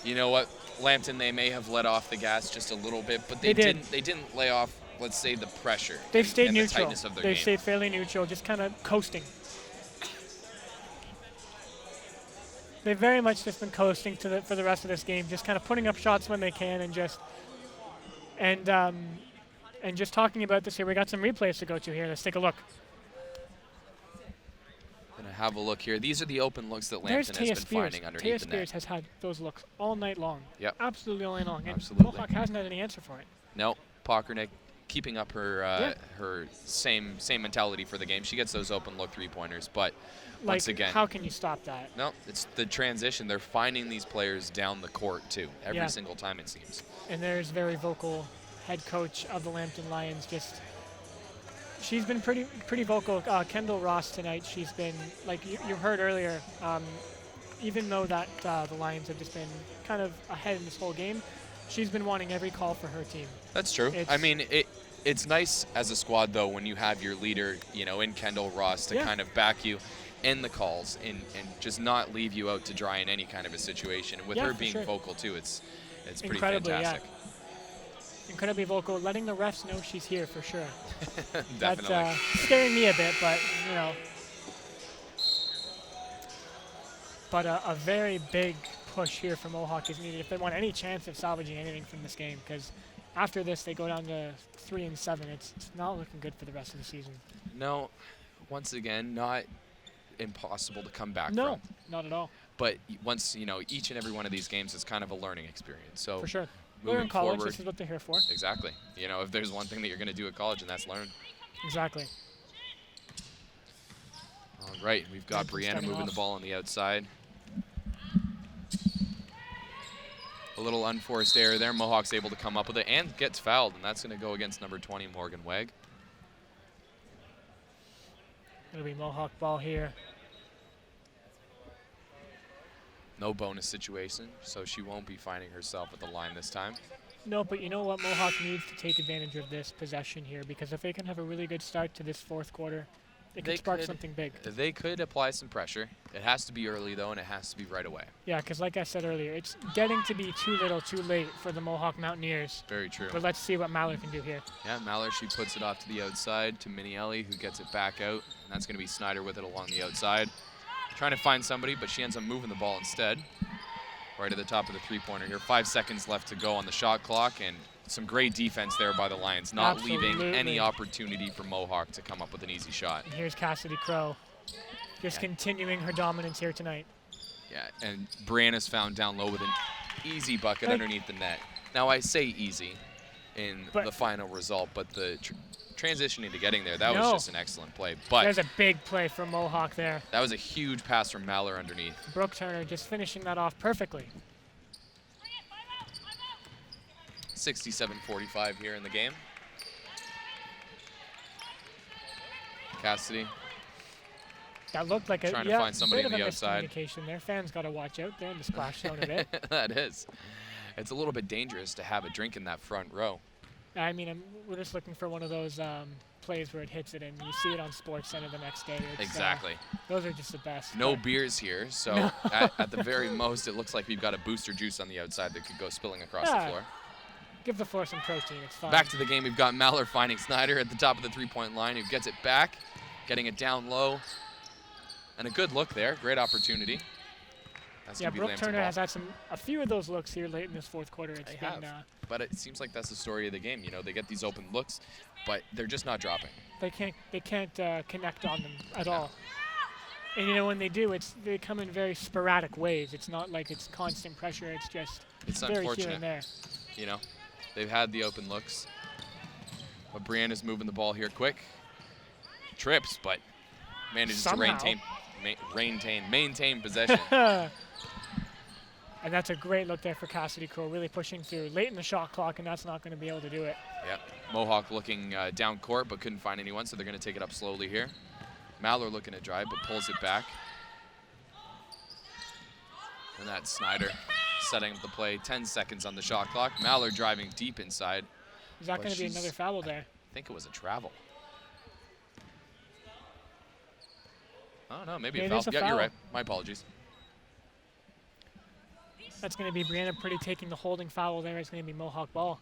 S1: You know what, Lambton, they may have let off the gas just a little bit, but
S2: They did.
S1: They didn't lay off, let's say, the pressure.
S2: They've stayed
S1: and
S2: neutral.
S1: The tightness of their
S2: They've
S1: game.
S2: stayed fairly neutral, just kind of coasting. They've very much just been coasting for the rest of this game, just kind of putting up shots when they can, and just talking about this here. We got some replays to go to here. Let's take a look.
S1: Gonna have a look here. These are the open looks that
S2: There's
S1: Lambton has
S2: Taya
S1: been
S2: Spears.
S1: finding
S2: Taya
S1: underneath the
S2: Spears
S1: net.
S2: has had those looks all night long.
S1: Yep.
S2: Absolutely all night long. And
S1: Absolutely.
S2: Mohawk hasn't had any answer for it.
S1: No, Pockernick keeping up her her same mentality for the game. She gets those open look three-pointers, but once again,
S2: how can you stop that?
S1: no, it's the transition. They're finding these players down the court too, every single time it seems.
S2: And there's very vocal head coach of the Lambton Lions. She's been pretty vocal. Kendall Ross tonight. She's been, like you heard earlier, even though that the Lions have just been kind of ahead in this whole game, she's been wanting every call for her team.
S1: That's true. I mean, it's nice as a squad though when you have your leader, in Kendall Ross to kind of back you in the calls and just not leave you out to dry in any kind of a situation. And with her being vocal too, it's pretty
S2: Incredibly,
S1: fantastic.
S2: yeah. Incredibly vocal, letting the refs know she's here for sure.
S1: Definitely.
S2: That's scaring me a bit, but But a very big push here for Mohawk is needed if they want any chance of salvaging anything from this game, because after this they go down to 3-7. It's not looking good for the rest of the season.
S1: No, once again, not impossible to come back
S2: No,
S1: from.
S2: not at all.
S1: But once, each and every one of these games is kind of a learning experience. So
S2: For sure.
S1: moving
S2: They're in college,
S1: forward,
S2: this is what they're here for.
S1: exactly. If there's one thing that you're going to do at college, and that's learn.
S2: Exactly.
S1: All right, we've got
S2: Lambton
S1: Brianna
S2: starting
S1: moving
S2: off.
S1: the ball on the outside. A little unforced error there. Mohawk's able to come up with it and gets fouled, and that's going to go against number 20, Morgan Wegg.
S2: It'll be Mohawk ball here.
S1: No bonus situation, so she won't be finding herself at the line this time.
S2: No, but you know what? Mohawk needs to take advantage of this possession here, because if they can have a really good start to this fourth quarter, it could spark something big.
S1: They could apply some pressure. It has to be early, though, and it has to be right away.
S2: Yeah, because like I said earlier, it's getting to be too little too late for the Mohawk Mountaineers.
S1: Very true.
S2: But let's see what Mallard can do here.
S1: Yeah, Mallard, she puts it off to the outside to Minielli, who gets it back out. And that's going to be Snyder with it along the outside. Trying to find somebody, but she ends up moving the ball instead. Right at the top of the three-pointer here. 5 seconds left to go on the shot clock, and some great defense there by the Lions, not leaving any opportunity for Mohawk to come up with an easy shot.
S2: And here's Cassidy Crow Just
S1: Yeah.
S2: continuing her dominance here tonight.
S1: Yeah, and Brianna's found down low with an easy bucket
S2: Like-
S1: underneath the net. Now, I say easy in
S2: But-
S1: the final result, but the transitioning to getting there, that was
S2: No.
S1: just an excellent play. But
S2: There's a big play from Mohawk there.
S1: that was a huge pass from Maller underneath.
S2: Brooke Turner just finishing that off perfectly.
S1: 67-45 here in the game. Cassidy
S2: That looked like a
S1: Trying to find somebody
S2: bit
S1: on
S2: of
S1: the
S2: a
S1: outside.
S2: miscommunication there. Fans got to watch out there in the splash zone a bit.
S1: That is. It's a little bit dangerous to have a drink in that front row.
S2: I mean, we're just looking for one of those plays where it hits it, and you see it on Sports Center the next day. It's,
S1: Exactly.
S2: Those are just the best.
S1: No
S2: but
S1: beers here, so at the very most, it looks like we've got a booster juice on the outside that could go spilling across the
S2: Yeah.
S1: floor.
S2: Give the floor some protein. It's fine.
S1: Back to the game, we've got Maller finding Snyder at the top of the three-point line, who gets it back, getting it down low. And a good look there. Great opportunity. That's
S2: Yeah,
S1: gonna be
S2: Brooke
S1: Lambton
S2: Turner
S1: ball.
S2: has had a few of those looks here late in this fourth quarter. It's
S1: They
S2: been
S1: have. But it seems like that's the story of the game. You know, they get these open looks, but they're just not dropping.
S2: they can't connect on them at all. And you know when they do, they come in very sporadic ways. It's not like it's constant pressure. It's just
S1: It's
S2: very here
S1: unfortunate.
S2: and there.
S1: You know, they've had the open looks. But Brianna's moving the ball here quick. Trips, but manages
S2: Somehow.
S1: to maintain possession.
S2: And that's a great look there for Cassidy Crow, really pushing through late in the shot clock, and that's not going to be able to do it.
S1: Yep. Mohawk looking down court, but couldn't find anyone, so they're going to take it up slowly here. Maller looking to drive, but pulls it back. And that's Snyder setting up the play. 10 seconds on the shot clock. Maller driving deep inside.
S2: Is that
S1: But
S2: going to be
S1: she's-
S2: another foul there?
S1: I think it was a travel. Oh, no, maybe
S2: Yeah,
S1: a
S2: it
S1: foul.
S2: is a
S1: Yeah,
S2: foul.
S1: you're right. My apologies.
S2: That's going to be Brianna Pretty taking the holding foul there. It's going to be Mohawk ball.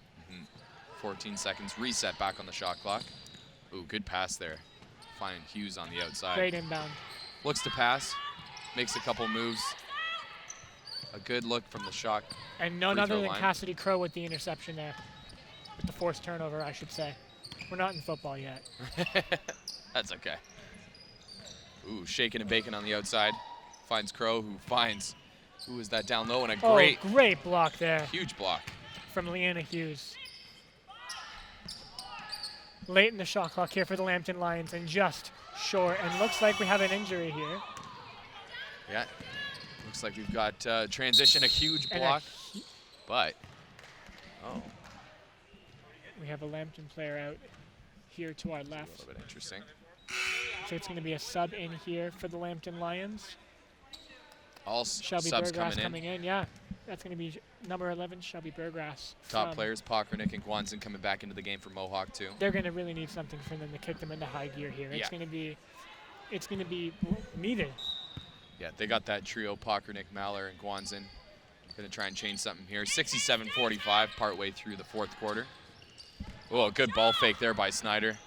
S1: 14 seconds. Reset back on the shot clock. Ooh, good pass there. Finding Hughes on the outside.
S2: Great inbound.
S1: Looks to pass. Makes a couple moves. A good look from the shot.
S2: And none
S1: Free
S2: other
S1: throw
S2: than
S1: line.
S2: Cassidy Crow with the interception there. With the forced turnover, I should say. We're not in football yet.
S1: That's okay. Ooh, shaking and baking on the outside. Finds Crow, who finds, who is that down low, and a great,
S2: Great block there
S1: huge block.
S2: from Leanna Hughes. Late in the shot clock here for the Lambton Lions, and just short. And looks like we have an injury here.
S1: Yeah. Looks like we've got transition, a huge
S2: And
S1: block, but, oh,
S2: we have a Lambton player out here to our
S1: a
S2: left.
S1: little bit interesting.
S2: So it's going to be a sub in here for the Lambton Lions.
S1: All
S2: Shelby
S1: subs
S2: Burgrass
S1: coming in.
S2: Yeah, that's going to be number 11, Shelby Burgrass.
S1: Top
S2: from-
S1: players, Pockernick and Guanzin coming back into the game for Mohawk too.
S2: They're going to really need something for them to kick them into high gear here. It's
S1: Yeah.
S2: going to be needed.
S1: Yeah, they got that trio, Pockernick, Maller, and Guanzin. Gonna try and change something here. 67-45, partway through the fourth quarter. Oh, a good ball fake there by Snyder.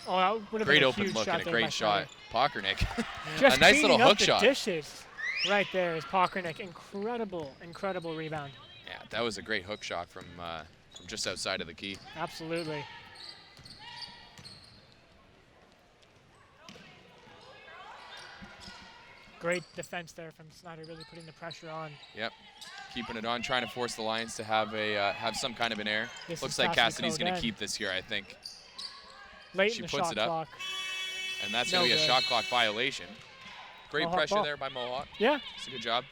S2: Oh, that would have
S1: Great
S2: been a
S1: open
S2: huge
S1: look
S2: shot
S1: and a
S2: there
S1: great
S2: by
S1: shot.
S2: Snyder.
S1: Pockernick.
S2: Just
S1: a nice little
S2: cleaning up
S1: hook
S2: the
S1: shot.
S2: dishes. Right there is Pockernick. Incredible rebound.
S1: Yeah, that was a great hook shot from just outside of the key.
S2: Absolutely. Great defense there from Snyder, really putting the pressure on.
S1: Yep, keeping it on, trying to force the Lions to have some kind of an air.
S2: This
S1: Looks
S2: is
S1: like
S2: Cassidy
S1: Cassidy's
S2: Crow
S1: going to
S2: again.
S1: keep this here, I think.
S2: Late
S1: She
S2: in the
S1: puts
S2: shot
S1: it up.
S2: clock.
S1: And that's
S2: No
S1: going to be a
S2: good.
S1: shot clock violation. Great
S2: Mohawk
S1: pressure
S2: ball.
S1: there by Mohawk.
S2: Yeah,
S1: It's a good job.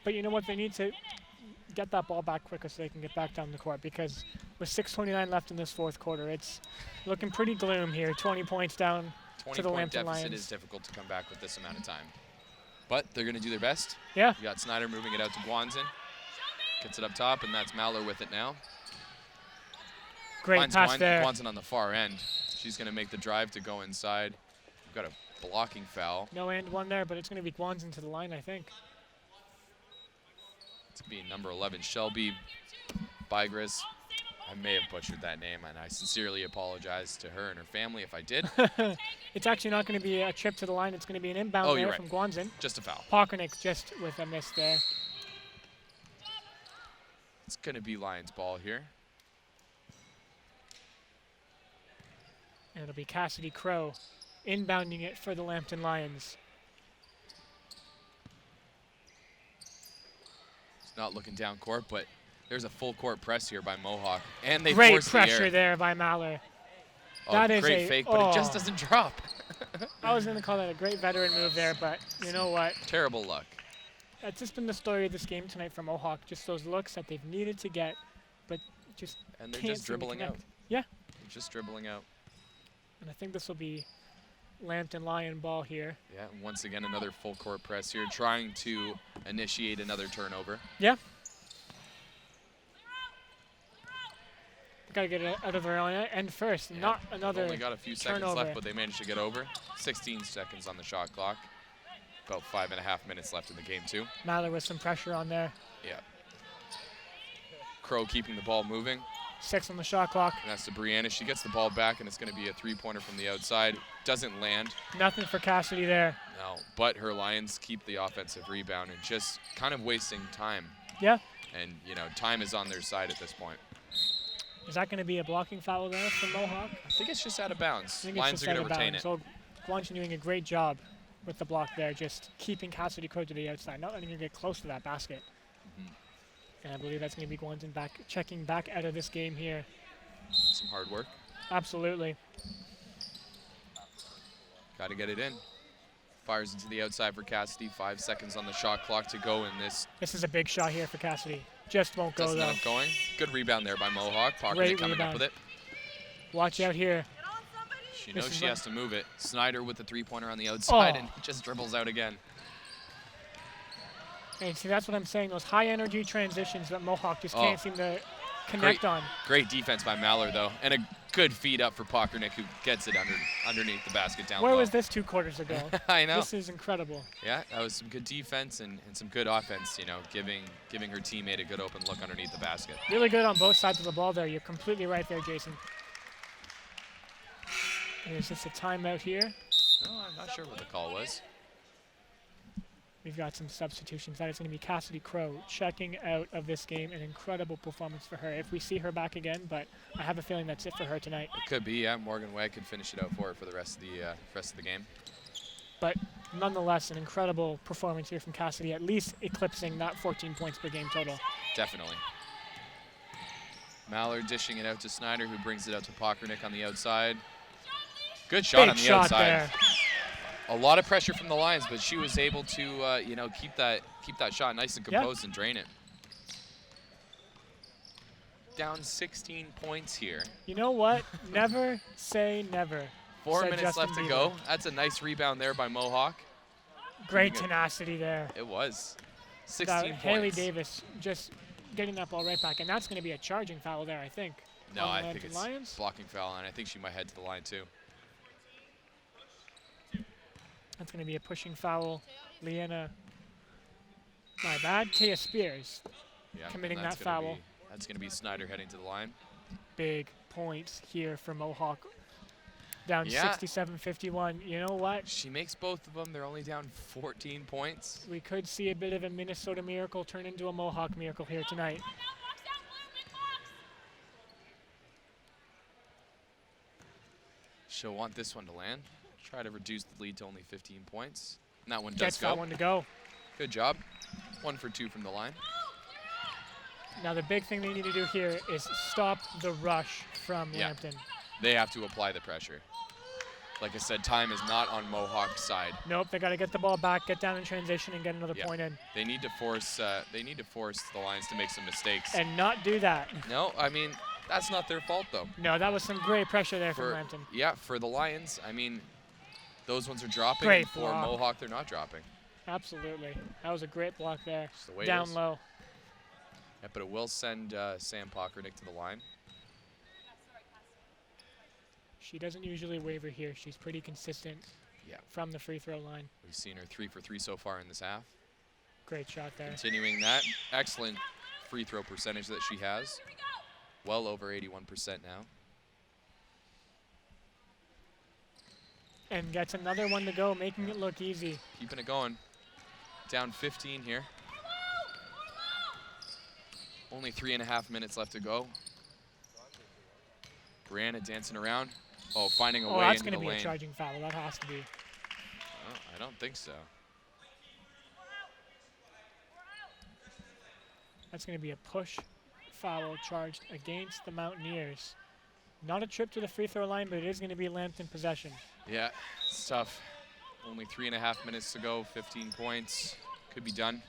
S2: but you know what? They need to get that ball back quicker so they can get back down the court, because with 6:29 left in this fourth quarter, it's looking pretty gloom here. 20 points down.
S1: 20-point
S2: Lambton
S1: deficit
S2: Lions.
S1: is difficult to come back with this amount of time. But they're going to do their best.
S2: Yeah,
S1: You got Snyder moving it out to Guanzin. Gets it up top, and that's Maller with it now.
S2: great
S1: Finds
S2: pass there.
S1: Guanzin on the far end. She's going to make the drive to go inside. We've got a blocking foul.
S2: No and one there, but it's going to be Guanzin to the line, I think.
S1: It's going to be number 11, Shelby Bygris. I may have butchered that name, and I sincerely apologize to her and her family if I did.
S2: It's actually not going to be a trip to the line. It's going to be an inbound
S1: Oh,
S2: there
S1: you're right.
S2: from Guanzin.
S1: Just a foul.
S2: Pockernick just with a miss there.
S1: It's going to be Lions ball here.
S2: And it'll be Cassidy Crow inbounding it for the Lambton Lions.
S1: not looking down court, but there's a full court press here by Mohawk. And they
S2: Great
S1: force the
S2: pressure
S1: air.
S2: there by Maller.
S1: Oh,
S2: That is
S1: great
S2: a-
S1: fake, but it just
S2: oh.
S1: doesn't drop.
S2: I was going to call that a great veteran move there, but you know what?
S1: Terrible luck.
S2: That's just been the story of this game tonight for Mohawk. Just those looks that they've needed to get, but just
S1: And they're
S2: can't
S1: just
S2: seem to
S1: dribbling out.
S2: connect. Yeah,
S1: They're just dribbling out.
S2: and I think this will be Lambton Lion ball here.
S1: Yeah, and once again, another full court press here, trying to initiate another turnover.
S2: Yeah. Got to get it out of their own end first.
S1: Yeah,
S2: Not
S1: they've
S2: another
S1: only got a few seconds
S2: turnover.
S1: left, but they managed to get over. 16 seconds on the shot clock. About 5.5 minutes left in the game, too.
S2: Maller with some pressure on there.
S1: Yeah. Crow keeping the ball moving.
S2: 6 on the shot clock.
S1: And that's to Brianna. She gets the ball back, and it's going to be a three-pointer from the outside. Doesn't land.
S2: Nothing for Cassidy there.
S1: No, but her Lions keep the offensive rebound and just kind of wasting time.
S2: Yeah.
S1: And, you know, time is on their side at this point.
S2: Is that going to be a blocking foul there for Mohawk?
S1: I think it's just out of bounds.
S2: I think
S1: Lions
S2: it's
S1: are
S2: just
S1: going to
S2: out of
S1: retain
S2: bounds.
S1: it.
S2: So Guanchen doing a great job with the block there, just keeping Cassidy Crow to the outside, not letting her get close to that basket. And I believe that's going to be Guanchen checking back out of this game here.
S1: Some hard work.
S2: Absolutely.
S1: Got to get it in. Fires into the outside for Cassidy. 5 seconds on the shot clock to go in this.
S2: This is a big shot here for Cassidy. Just won't go
S1: Doesn't
S2: though.
S1: end up going. Good rebound there by Mohawk. Pocket
S2: Great
S1: coming
S2: rebound.
S1: up with it.
S2: Watch out here.
S1: She
S2: This
S1: knows
S2: is
S1: she
S2: one-
S1: has to move it. Snyder with the three-pointer on the outside
S2: Oh.
S1: and just dribbles out again.
S2: And see, that's what I'm saying. Those high energy transitions that Mohawk just
S1: Oh.
S2: can't seem to connect on.
S1: Great defense by Maller, though, and a good feed up for Pockernick, who gets it underneath the basket down
S2: Where
S1: low.
S2: was this 2 quarters ago?
S1: I know.
S2: This is incredible.
S1: Yeah, that was some good defense and some good offense, you know, giving her teammate a good open look underneath the basket.
S2: Really good on both sides of the ball there. You're completely right there, Jason. Is this a timeout here?
S1: No, I'm not sure what the call was.
S2: We've got some substitutions. That is going to be Cassidy Crow checking out of this game. An incredible performance for her. If we see her back again, but I have a feeling that's it for her tonight.
S1: It could be, yeah. Morgan Way could finish it out for her for the rest of the game.
S2: But nonetheless, an incredible performance here from Cassidy, at least eclipsing that 14 points per game total.
S1: Definitely. Maller dishing it out to Snyder, who brings it out to Pockernick on the outside. Good shot
S2: Big
S1: on the
S2: shot
S1: outside.
S2: there.
S1: A lot of pressure from the Lions, but she was able to, you know, keep that shot nice and composed and drain it. Down 16 points here.
S2: You know what? Never say never.
S1: 4
S2: said
S1: minutes
S2: Justin
S1: left to
S2: Bieber.
S1: go. That's a nice rebound there by Mohawk.
S2: Great
S1: Keeping it-
S2: tenacity there.
S1: It was. 16
S2: That
S1: points.
S2: Haley Davis just getting that ball right back, and that's going to be a charging foul there, I think.
S1: No,
S2: on the
S1: I think
S2: Lambton
S1: it's
S2: Lions.
S1: blocking foul, and I think she might head to the line too.
S2: That's going to be a pushing foul. Leanna, my bad, Taya Spears
S1: Yeah,
S2: committing
S1: and that's
S2: that
S1: gonna
S2: foul.
S1: be- that's going to be Snyder heading to the line.
S2: Big points here for Mohawk. Down
S1: Yeah.
S2: 67-51. You know what?
S1: She makes both of them. They're only down 14 points.
S2: We could see a bit of a Minnesota miracle turn into a Mohawk miracle here tonight.
S1: She'll want this one to land. Try to reduce the lead to only 15 points. And that one does
S2: Gets
S1: go.
S2: that one to go.
S1: Good job. 1 for 2 from the line.
S2: Now the big thing they need to do here is stop the rush from
S1: Yeah.
S2: Lambton.
S1: They have to apply the pressure. Like I said, time is not on Mohawk's side.
S2: Nope, they got to get the ball back, get down in transition, and get another
S1: Yeah.
S2: point in.
S1: They need to force. They need to force the Lions to make some mistakes.
S2: And not do that.
S1: No, I mean that's not their fault though.
S2: No, that was some great pressure there from
S1: For
S2: Lambton.
S1: yeah, for the Lions, I mean, those ones are dropping.
S2: Great
S1: and for
S2: block.
S1: Mohawk, they're not dropping.
S2: Absolutely. That was a great block there.
S1: Just the way it
S2: Down
S1: is.
S2: low.
S1: Yeah, but it will send Sam Pockernick to the line.
S2: She doesn't usually waver here. She's pretty consistent
S1: Yeah.
S2: from the free throw line.
S1: We've seen her 3 for 3 so far in this half.
S2: Great shot there.
S1: Continuing that excellent free throw percentage that she has. Well over 81% now.
S2: And gets another one to go, making it look easy.
S1: Keeping it going. Down 15 here. Only 3.5 minutes left to go. Brianna dancing around. Oh, finding a
S2: Oh,
S1: way
S2: that's
S1: into
S2: going to
S1: the
S2: be
S1: lane.
S2: a charging foul. That has to be.
S1: Oh, I don't think so.
S2: That's going to be a push foul charged against the Mountaineers. Not a trip to the free throw line, but it is going to be Lambton possession.
S1: Yeah, it's tough. Only 3.5 minutes to go, 15 points. Could be done.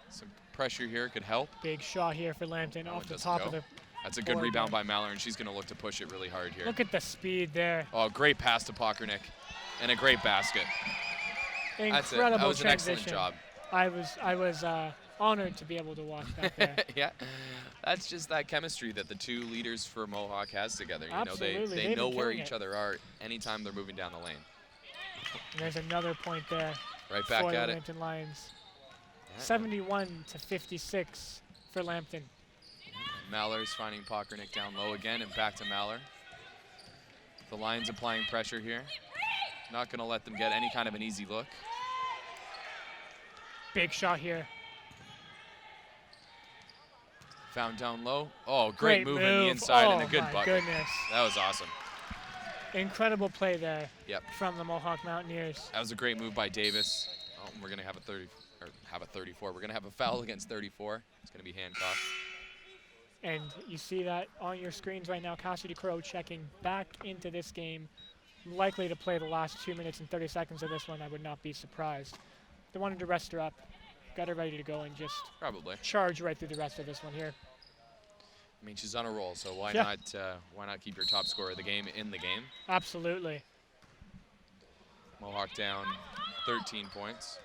S1: Some pressure here could help.
S2: Big shot here for Lambton off the
S1: doesn't
S2: top
S1: go.
S2: of the
S1: That's a good
S2: board
S1: rebound
S2: there.
S1: by Maller, and she's going to look to push it really hard here.
S2: Look at the speed there.
S1: Oh, great pass to Pockernick, and a great basket. That's it.
S2: Incredible
S1: That was an
S2: transition.
S1: excellent job.
S2: I was honored to be able to watch that there.
S1: Yeah, that's just that chemistry that the two leaders for Mohawk has together. You
S2: Absolutely.
S1: know, they
S2: They've
S1: know
S2: been
S1: where
S2: killing
S1: each
S2: it.
S1: other are anytime they're moving down the lane.
S2: And there's another point there
S1: Right back
S2: for the
S1: at it.
S2: Lambton Lions.
S1: Yeah.
S2: 71 to 56 for Lambton.
S1: Maller's finding Pockernick down low again, and back to Maller. The Lions applying pressure here. Not going to let them get any kind of an easy look.
S2: Big shot here.
S1: Found down low. Oh, great move in the
S2: move.
S1: inside and
S2: Oh
S1: a good
S2: my
S1: bucket.
S2: Goodness.
S1: That was awesome.
S2: Incredible play there
S1: Yep.
S2: from the Mohawk Mountaineers.
S1: That was a great move by Davis. Oh, we're going to have a 34. We're going to have a foul against 34. It's going to be Hancock.
S2: And you see that on your screens right now. Cassidy Crow checking back into this game. Likely to play the last 2 minutes and 30 seconds of this one. I would not be surprised. They wanted to rest her up. Got her ready to go and just
S1: Probably.
S2: charge right through the rest of this one here.
S1: I mean, she's on a roll, so why
S2: Yeah.
S1: not keep your top scorer of the game in the game?
S2: Absolutely.
S1: Mohawk down 13 points.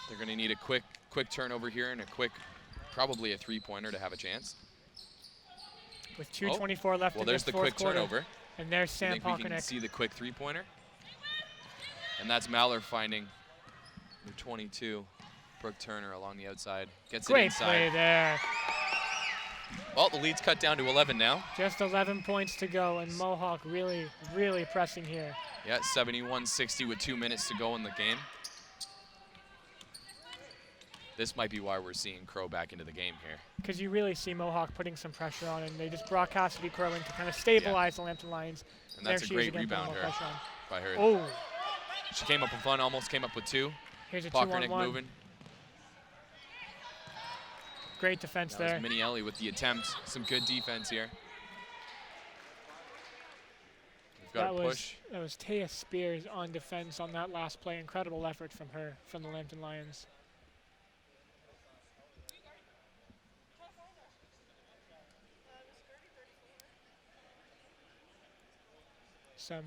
S1: They're going to need a quick turnover here and probably a three-pointer to have a chance.
S2: With 2:24 left
S1: Well,
S2: in
S1: there's
S2: this
S1: the
S2: fourth
S1: quick
S2: quarter.
S1: turnover.
S2: And there's
S1: I
S2: Sam
S1: think we can
S2: Pockernick.
S1: see the quick three-pointer. And that's Maller finding the 22, Brooke Turner along the outside. Gets it
S2: Great
S1: inside.
S2: play there.
S1: Well, the lead's cut down to 11 now.
S2: Just 11 points to go, and Mohawk really, really pressing here.
S1: Yeah, 71-60 with 2 minutes to go in the game. This might be why we're seeing Crow back into the game here.
S2: Because you really see Mohawk putting some pressure on, and they just brought Cassidy Crow in to kind of stabilize the Lambton Lions.
S1: And that's a
S2: she is
S1: great
S2: again putting
S1: rebound
S2: more pressure on.
S1: by her.
S2: Oh,
S1: She came up with one, almost came up with two.
S2: here's a
S1: Pockernick
S2: 2-on-1.
S1: moving.
S2: Great defense
S1: That was
S2: there.
S1: Minielli with the attempt. Some good defense here. We've got a push.
S2: That was Taya Spears on defense on that last play. Incredible effort from her, from the Lambton Lions. Some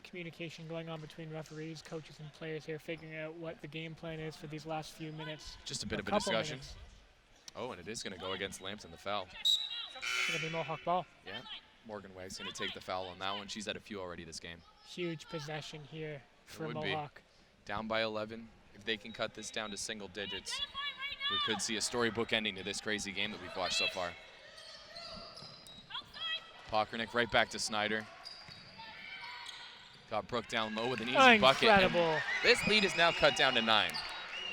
S2: communication going on between referees, coaches, and players here, figuring out what the game plan is for these last few minutes.
S1: Just a bit of a
S2: couple
S1: discussion.
S2: minutes.
S1: Oh, and it is going to go against Lambton, the foul.
S2: It's going to be Mohawk ball.
S1: Yeah, Morgan Wegg's going to take the foul on that one. She's had a few already this game.
S2: Huge possession here for
S1: would be.
S2: Mohawk.
S1: Down by 11. If they can cut this down to single digits, we could see a storybook ending to this crazy game that we've watched so far. Pockernick right back to Snyder. Got Brooke down low with an easy bucket.
S2: Incredible.
S1: And this lead is now cut down to 9.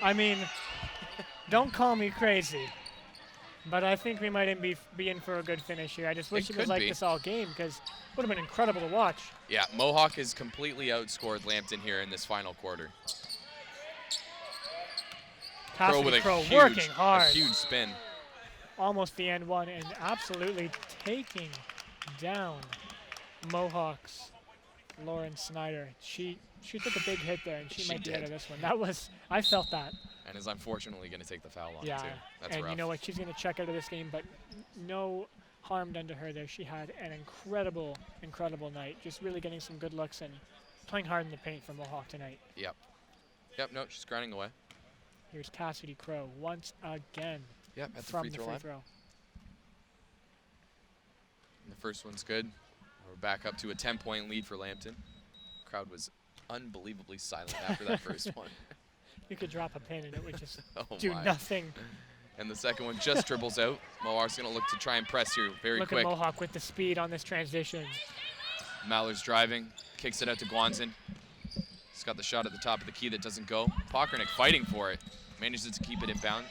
S2: I mean, don't call me crazy, but I think we might be in for a good finish here. I just wish it was
S1: could
S2: like
S1: be.
S2: this all game, because it would have been incredible to watch.
S1: Yeah, Mohawk has completely outscored Lambton here in this final quarter.
S2: Cassidy Crow
S1: huge,
S2: working hard.
S1: a huge spin.
S2: Almost the end one, and absolutely taking down Mohawk's Lauren Snyder. She took a big hit there, and she might be out of this one. That was, I felt that.
S1: And is unfortunately going to take the foul on
S2: Yeah,
S1: too. That's
S2: and
S1: rough.
S2: you know what? She's going to check out of this game, but no harm done to her there. She had an incredible, incredible night. Just really getting some good looks and playing hard in the paint for Mohawk tonight.
S1: Yep, no, she's grinding away.
S2: Here's Cassidy Crow once again
S1: Yep, at the
S2: from
S1: free
S2: the
S1: throw
S2: free
S1: line.
S2: throw.
S1: And the first one's good. We're back up to a 10-point lead for Lambton. Crowd was unbelievably silent after that first one.
S2: You could drop a pin and it would just
S1: Oh
S2: do
S1: my.
S2: nothing.
S1: And the second one just dribbles out. Mohawk's going to look to try and press here very
S2: Look
S1: quick.
S2: at Mohawk with the speed on this transition.
S1: Maller's driving, kicks it out to Guanzin. He's got the shot at the top of the key that doesn't go. Pockernick fighting for it. Manages to keep it in bounds.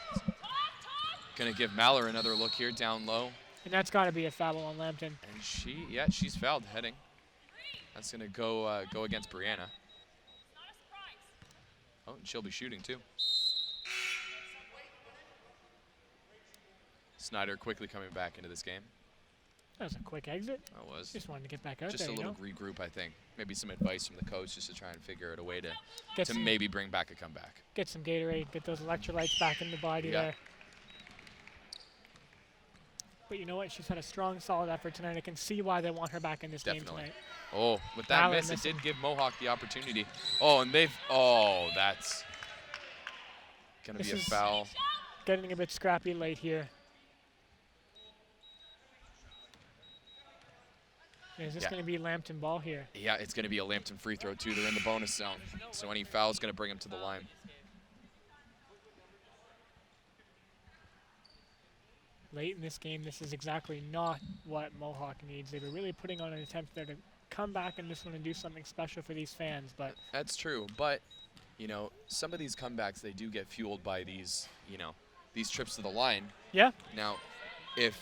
S1: Going to give Maller another look here down low.
S2: And that's got to be a foul on Lambton.
S1: And she's fouled heading. That's going to go against Brianna. Oh, and she'll be shooting too. Snyder quickly coming back into this game.
S2: That was a quick exit.
S1: That was.
S2: Just wanted to get back out
S1: Just
S2: there,
S1: a little regroup, I think. Maybe some advice from the coach just to try and figure out a way to maybe bring back a comeback.
S2: Get some Gatorade, get those electrolytes back in the body there. But you know what? She's had a strong, solid effort tonight. I can see why they want her back in this game tonight.
S1: Oh, with that miss, it did give Mohawk the opportunity. Oh, and that's going to be a foul.
S2: Getting a bit scrappy late here. Is this going to be Lambton ball here?
S1: Yeah, it's going to be a Lambton free throw, too. They're in the bonus zone. So any foul is going to bring them to the line.
S2: Late in this game, this is exactly not what Mohawk needs. They were really putting on an attempt there to come back in this one and do something special for these fans. But
S1: that's true. But, you know, some of these comebacks, they do get fueled by these, these trips to the line.
S2: Yeah.
S1: Now, if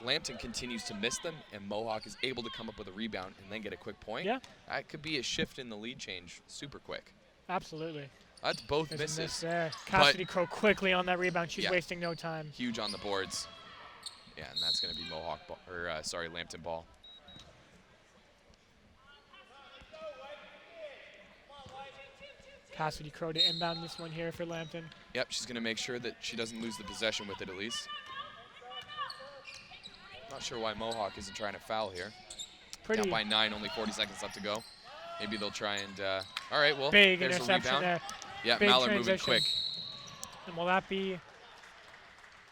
S1: Lambton continues to miss them and Mohawk is able to come up with a rebound and then get a quick point, that could be a shift in the lead change super quick.
S2: Absolutely.
S1: That's both
S2: There's
S1: misses.
S2: A miss there. Cassidy Crow quickly on that rebound. She's wasting no time.
S1: Huge on the boards. Yeah, and that's going to be Lambton ball.
S2: Cassidy Crow to inbound this one here for Lambton.
S1: Yep, she's going to make sure that she doesn't lose the possession with it at least. Not sure why Mohawk isn't trying to foul here. Down by 9, only 40 seconds left to go. Maybe they'll try and, all right, well,
S2: big
S1: there's
S2: interception
S1: a rebound.
S2: there.
S1: Yeah,
S2: big
S1: Mallard moving quick.
S2: And will that be,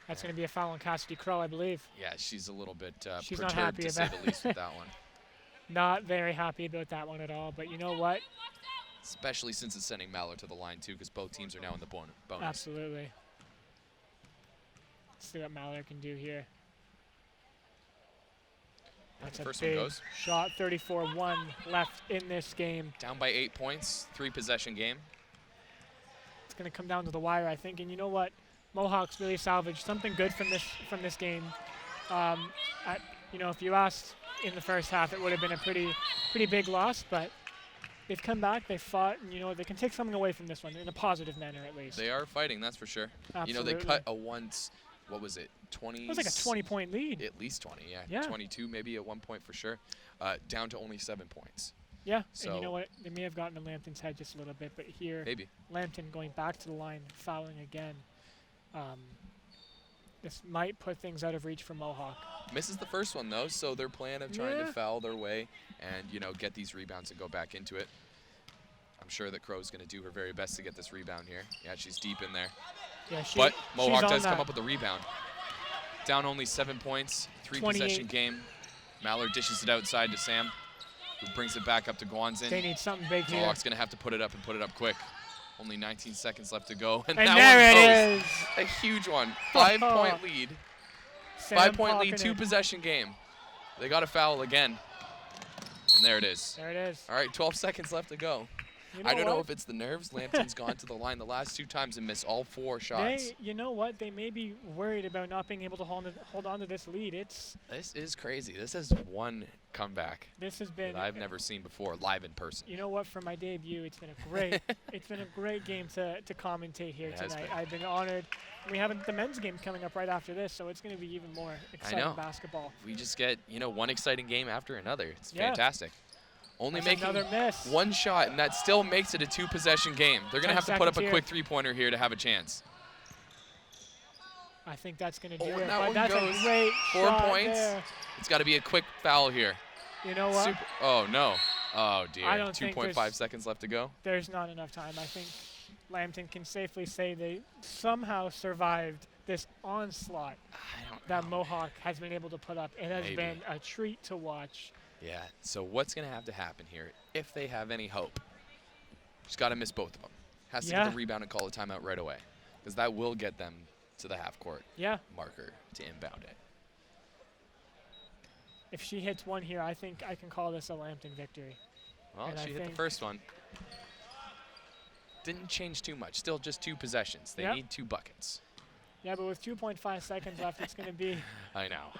S2: that's going to be a foul on Cassidy Crow, I believe.
S1: Yeah, she's a little bit
S2: she's
S1: perturbed,
S2: not happy
S1: to say the least, with that one.
S2: Not very happy about that one at all, but you know what?
S1: Especially since it's sending Mallard to the line, too, because both teams are now in the bonus.
S2: Absolutely. Let's see what Mallard can do here. That's
S1: first
S2: a big
S1: one goes.
S2: Shot, 34-1 left in this game.
S1: Down by 8 points, 3-possession game.
S2: It's going to come down to the wire, I think. And you know what? Mohawks really salvaged something good from this game. If you asked in the first half, it would have been a pretty big loss, but they've come back, they fought, and they can take something away from this one in a positive manner at least.
S1: They are fighting, that's for sure.
S2: Absolutely.
S1: They cut a what was it, 20?
S2: It was like a 20-point lead.
S1: At least 20, yeah. 22 maybe at one point for sure. Down to only 7 points.
S2: Yeah,
S1: so
S2: and you know what? They may have gotten to Lambton's head just a little bit, but here,
S1: maybe.
S2: Lambton going back to the line, fouling again. This might put things out of reach for Mohawk.
S1: Misses the first one, though, so their plan of trying to foul their way and, get these rebounds and go back into it. I'm sure that Crow's going to do her very best to get this rebound here. Yeah, she's deep in there.
S2: Yeah,
S1: but Mohawk does come up with a rebound. Down only 7 points, 3-possession game. Mallard dishes it outside to Sam, who brings it back up to Guanzin.
S2: They need something big here.
S1: Mohawk's going to have to put it up and put it up quick. Only 19 seconds left to go. And
S2: there
S1: that
S2: it is.
S1: A huge one. 5-point lead. 5-point lead, 2-possession game. They got a foul again. And there it is.
S2: There it is.
S1: All right, 12 seconds left to go. I don't know if it's the nerves. Lambton's gone to the line the last 2 times and missed all 4 shots.
S2: You know what? They may be worried about not being able to hold on to this lead.
S1: This is crazy. This is one comeback
S2: this has been
S1: that I've never seen before live in person.
S2: You know what? For my debut, it's been a great game to commentate here tonight. I've been honored. We have the men's game coming up right after this, so it's going to be even more exciting basketball.
S1: We just get one exciting game after another. It's fantastic. Only
S2: That's
S1: making
S2: another miss.
S1: 1 shot, and that still makes it a 2-possession game. They're going to have to put up a quick 3-pointer here to have a chance.
S2: I think that's going to do it.
S1: That one
S2: that's
S1: goes.
S2: a great
S1: 4
S2: shot
S1: points.
S2: there.
S1: It's got to be a quick foul here.
S2: You know what?
S1: Oh, no. Oh, dear.
S2: I don't think
S1: 2.5 seconds left to go.
S2: There's not enough time. I think Lambton can safely say they somehow survived this onslaught that Mohawk has been able to put up. It has been a treat to watch.
S1: Yeah, so what's going to have to happen here if they have any hope? She's got to miss both of them. Has to get the rebound and call a timeout right away, because that will get them to the half-court marker to inbound it.
S2: If she hits one here, I think I can call this a Lambton victory.
S1: Well, she hit the first one. Didn't change too much. Still just 2 possessions. They need 2 buckets.
S2: Yeah, but with 2.5 seconds left, it's going to be...
S1: I know.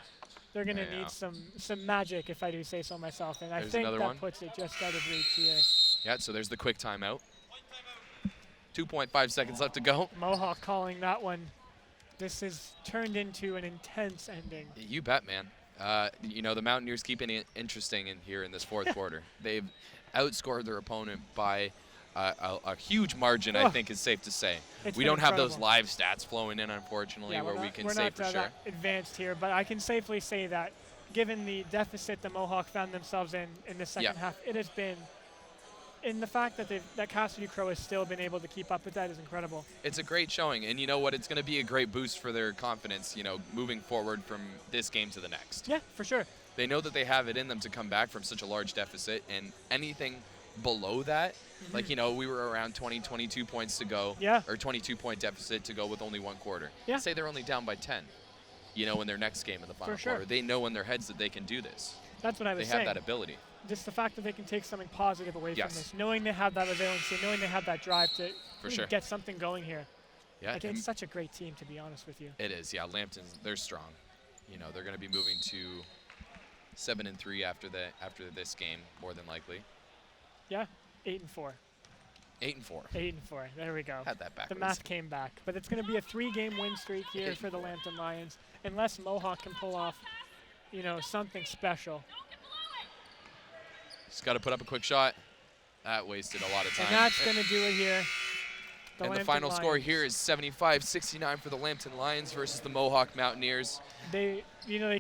S2: They're going to need some magic, if I do say so myself. And I think that puts it just out of reach here.
S1: Yeah, so there's the quick timeout. 2.5 seconds left to go.
S2: Mohawk calling that one. This has turned into an intense ending.
S1: You bet, man. You know, the Mountaineers keeping it interesting in here in this fourth quarter. They've outscored their opponent by a huge margin, I think is safe to say.
S2: It's
S1: We
S2: been
S1: don't have those
S2: incredible.
S1: live stats flowing in, unfortunately,
S2: Yeah,
S1: where
S2: we're
S1: we
S2: not-
S1: can
S2: we're
S1: say
S2: not,
S1: for sure.
S2: that advanced here, but I can safely say that given the deficit the Mohawk found themselves in the second
S1: Yeah.
S2: half, it has been, in the fact that that Cassidy Crow has still been able to keep up with that is incredible.
S1: It's a great showing, and you know what? It's going to be a great boost for their confidence, you know, moving forward from this game to the next.
S2: Yeah, for sure.
S1: They know that they have it in them to come back from such a large deficit, and anything below that, like, you know, we were around 22 points to go,
S2: Yeah.
S1: or 22-point deficit to go with only one quarter.
S2: Yeah.
S1: Say they're only down by 10, you know, in their next game in the final
S2: sure.
S1: quarter. They know in their heads that they can do this.
S2: That's what I
S1: They
S2: was
S1: have
S2: saying.
S1: that ability.
S2: Just the fact that they can take something positive away
S1: Yes.
S2: from this, knowing they have that resiliency, knowing they have that drive to
S1: For
S2: really
S1: sure.
S2: get something going here.
S1: Yeah,
S2: Like,
S1: and
S2: it's such a great team, to be honest with you.
S1: it is. Yeah, Lambton's, they're strong. You know, they're going to be moving to 7-3 after this game, more than likely.
S2: Yeah, 8-4.
S1: 8-4.
S2: 8-4. There we go.
S1: Had that
S2: The
S1: backwards.
S2: math came back. But it's going to be a 3-game win streak here for the Lambton Lions, unless Mohawk can pull off, you know, something special.
S1: Just got to put up a quick shot. That wasted a lot of time.
S2: And that's going to do it here.
S1: And the
S2: Lambton
S1: final score
S2: Lions.
S1: here is 75-69 for the Lambton Lions versus the Mohawk Mountaineers.
S2: They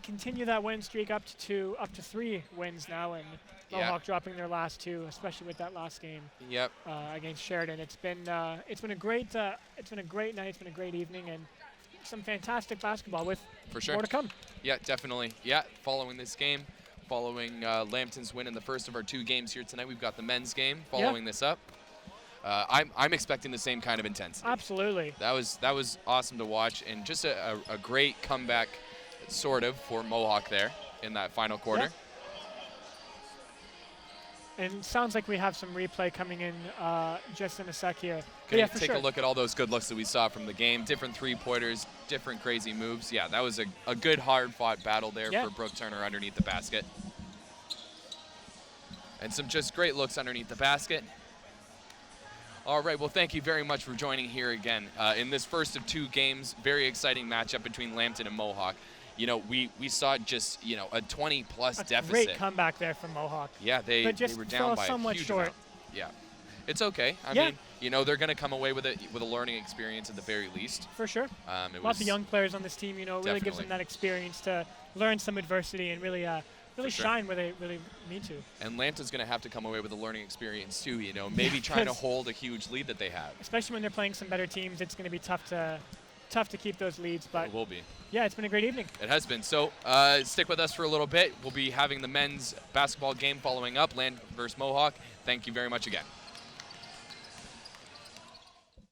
S2: continue that win streak up to 3 wins now, and
S1: Yeah.
S2: Mohawk dropping their last 2, especially with that last game
S1: Yep.
S2: against Sheridan. It's been a great night. It's been a great evening, and some fantastic basketball with
S1: For sure.
S2: more to come.
S1: Yeah, definitely. Yeah, following this game, following Lambton's win in the first of our 2 games here tonight, we've got the men's game following this up. I'm expecting the same kind of intensity.
S2: Absolutely.
S1: That was awesome to watch, and just a great comeback, sort of, for Mohawk there in that final quarter.
S2: Yeah. And it sounds like we have some replay coming in just in a sec here. But
S1: Can
S2: yeah,
S1: you
S2: for
S1: take
S2: sure.
S1: a look at all those good looks that we saw from the game? Different three-pointers, different crazy moves. Yeah, that was a good, hard-fought battle there
S2: Yeah.
S1: for Brooke Turner underneath the basket. And some just great looks underneath the basket. All right, well, thank you very much for joining here again. In this first of 2 games, very exciting matchup between Lambton and Mohawk. You know, we saw just, you know, a 20-plus deficit.
S2: Great comeback there from Mohawk.
S1: Yeah, they
S2: just
S1: were
S2: fell
S1: down by
S2: somewhat
S1: a huge
S2: short.
S1: amount. Yeah, it's okay. I
S2: Yeah.
S1: mean, you know, they're going to come away with a learning experience at the very least.
S2: For sure.
S1: It
S2: Lots
S1: was,
S2: of young players on this team, you know, it really gives
S1: Definitely.
S2: them that experience to learn some adversity and really
S1: sure.
S2: shine where they really need to.
S1: And Lambton's going to have to come away with a learning experience too. You know, maybe trying to
S2: 'cause-
S1: hold a huge lead that they have.
S2: Especially when they're playing some better teams, it's going to be tough to keep those leads. But
S1: It will be.
S2: yeah, it's been a great evening.
S1: It has been. So stick with us for a little bit. We'll be having the men's basketball game following up, Lambton versus Mohawk. Thank you very much again.